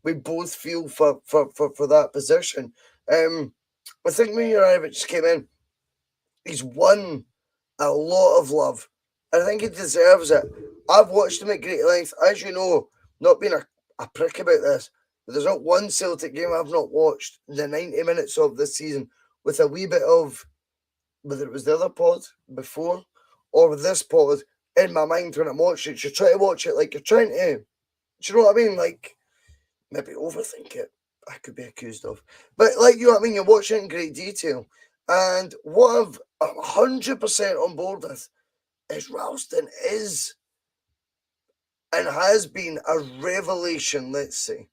we both feel for that position. I think when Juranovic came in, he's won a lot of love. I think he deserves it. I've watched him at great length. As you know, not being a prick about this, but there's not one Celtic game I've not watched the 90 minutes of this season with a wee bit of, whether it was the other pod before or with this pod, in my mind when I'm watching it. You try to watch it like you're trying to, do you know what I mean? Like, maybe overthink it. I could be accused of. But, like, you know what I mean? You're watching it in great detail. And what I'm 100% on board with is Ralston is and has been a revelation, let's say.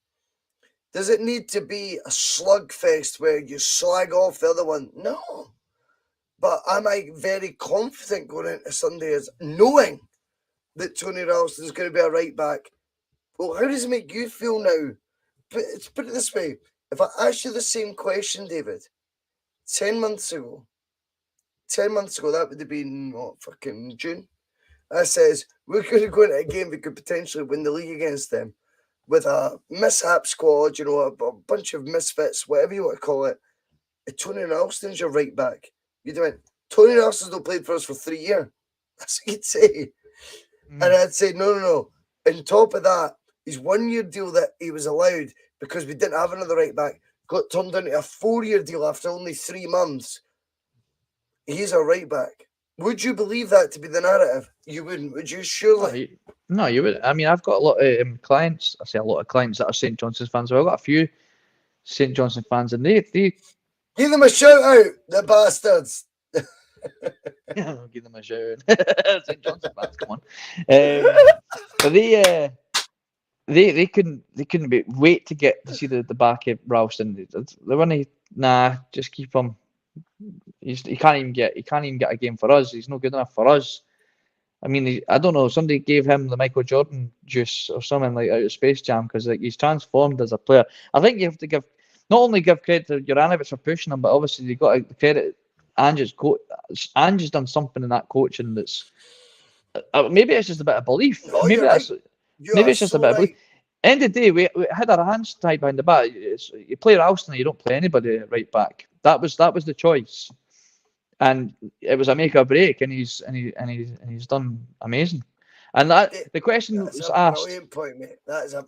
Does it need to be a slugfest where you slag off the other one? No. But am I very confident going into Sunday as knowing that Tony Ralston is going to be a right back? Well, how does it make you feel now? Let's put it this way. If I asked you the same question, David, 10 months ago, that would have been, fucking June. I says, we're going to go into a game we could potentially win the league against them with a mishap squad, you know, a bunch of misfits, whatever you want to call it. Tony Ralston's your right back. You'd have went, Tony Ralston's not played for us for 3 years. That's what you'd say. And I'd say, no. On top of that, his 1 year deal that he was allowed because we didn't have another right back got turned into a 4 year deal after only 3 months. He's a right back. Would you believe that to be the narrative? You wouldn't, would you? Surely. No, you would. I mean, I've got a lot of clients. I say a lot of clients that are St. Johnstone's fans. But I've got a few St. Johnstone fans, and they give them a shout out, the bastards. I'll give them a shout out. St. Johnstone fans, come on. But they couldn't wait to get to see the back of Ralston. They weren't. Nah, just keep him. He can't even get a game for us. He's not good enough for us. I mean, I don't know. Somebody gave him the Michael Jordan juice or something like out of Space Jam because like he's transformed as a player. I think you have to not only give credit to Juranovic for pushing him, but obviously you got to credit Ange's coach. Ange's done something in that coaching that's maybe it's just a bit of belief. No, maybe that's right. maybe it's just a bit of belief. End of the day, we had our hands tied behind the back. You play Ralston, you don't play anybody right back. That was the choice, and it was a make or break, and he's done amazing. And that the question was asked. Brilliant point, mate.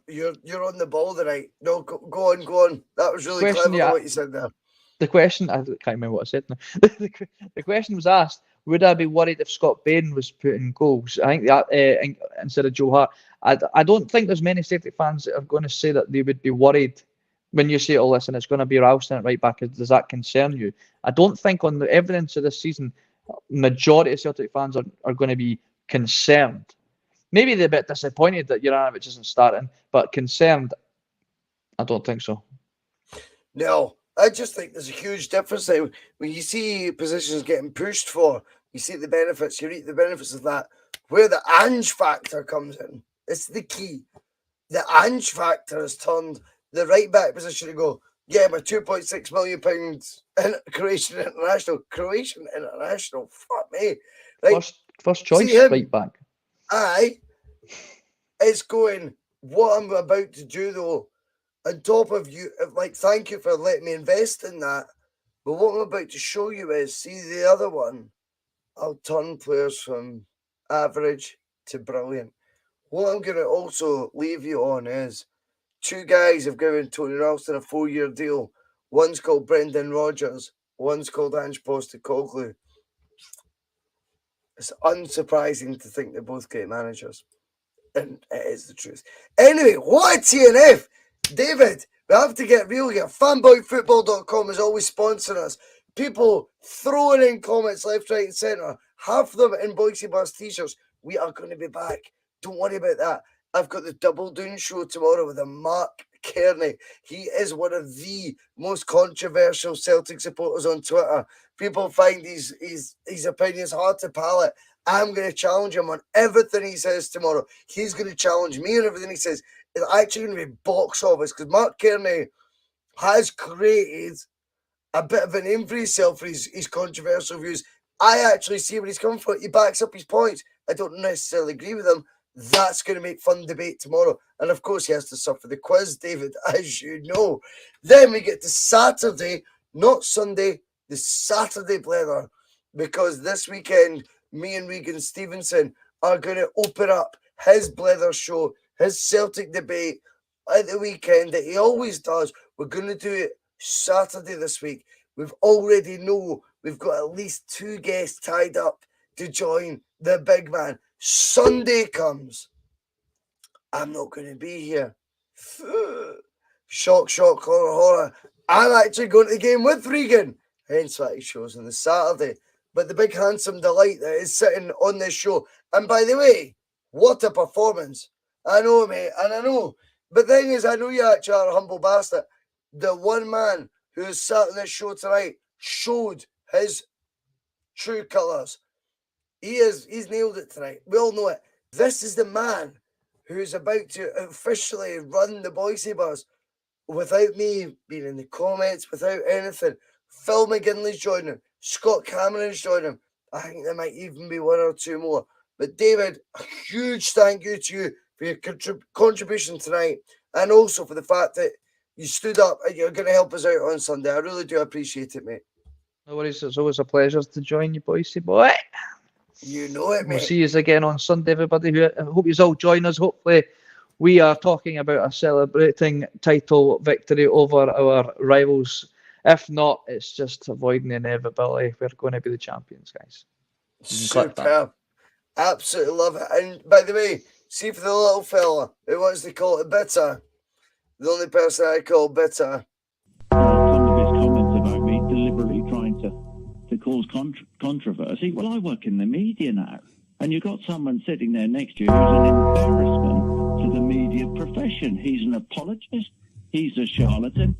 You're on the ball tonight. No, go on. That was really clever what you said there. The question, I can't remember what I said now. The question was asked: would I be worried if Scott Bain was putting goals? I think that instead of Joe Hart. I don't think there's many Celtic fans that are going to say that they would be worried when you say, oh, listen, it's going to be Ralston at right back. Does that concern you? I don't think on the evidence of this season, majority of Celtic fans are going to be concerned. Maybe they're a bit disappointed that Juranovic isn't starting, but concerned, I don't think so. No, I just think there's a huge difference there. When you see positions getting pushed for, you see the benefits, you reap the benefits of that. Where the Ange factor comes in, it's the key. The Ange factor has turned the right back position to go, yeah, my £2.6 million in Croatian international. Fuck me. Right? First choice right back. Aye. It's going, what I'm about to do though, on top of you, like, thank you for letting me invest in that. But what I'm about to show you is, see the other one, I'll turn players from average to brilliant. What I'm going to also leave you on is 2 guys have given Tony Ralston a 4-year deal. One's called Brendan Rodgers. One's called Ange Postecoglou. It's unsurprising to think they're both great managers. And it is the truth. Anyway, what a T.N.F. David, we have to get real here. Fanboyfootball.com is always sponsoring us. People throwing in comments left, right, and centre. Half of them in Bhoycie Bus t-shirts. We are going to be back. Don't worry about that. I've got the Double Doon show tomorrow with Mark Kearney. He is one of the most controversial Celtic supporters on Twitter. People find his opinions hard to palate. I'm going to challenge him on everything he says tomorrow. He's going to challenge me on everything he says. It's actually going to be box office because Mark Kearney has created a bit of a name for himself for his controversial views. I actually see where he's coming from. He backs up his points. I don't necessarily agree with him. That's going to make fun debate tomorrow. And of course, he has to suffer the quiz, David, as you know. Then we get to Saturday, not Sunday, the Saturday blether, because this weekend, me and Regan Stevenson are going to open up his blether show, his Celtic debate at the weekend that he always does. We're going to do it Saturday this week. We've already know we've got at least 2 guests tied up to join the big man. Sunday comes. I'm not going to be here. Shock, shock, horror, horror. I'm actually going to the game with Regan. Hence why he shows on the Saturday. But the big handsome delight that is sitting on this show. And by the way, what a performance. I know, mate, and I know. But the thing is, I know you actually are a humble bastard. The one man who has sat on this show tonight showed his true colours. He's nailed it tonight. We all know it. This is the man who's about to officially run the Bhoycie Buzz without me being in the comments, without anything. Phil McGinley's joining him. Scott Cameron's joining him. I think there might even be 1 or 2 more. But David, a huge thank you to you for your contribution tonight, and also for the fact that you stood up and you're going to help us out on Sunday. I really do appreciate it, mate. No worries. It's always a pleasure to join you, Bhoycie boy. You know it, mate. We'll see you again on Sunday, everybody. I hope you all join us. Hopefully, we are talking about a celebrating title victory over our rivals. If not, it's just avoiding the inevitability. We're going to be the champions, guys. Superb. Absolutely love it. And by the way, see for the little fella who wants to call it bitter, the only person I call bitter. Some of his comments about me deliberately trying to cause controversy. Well, I work in the media now, and you've got someone sitting there next to you who's an embarrassment to the media profession. He's an apologist. He's a charlatan.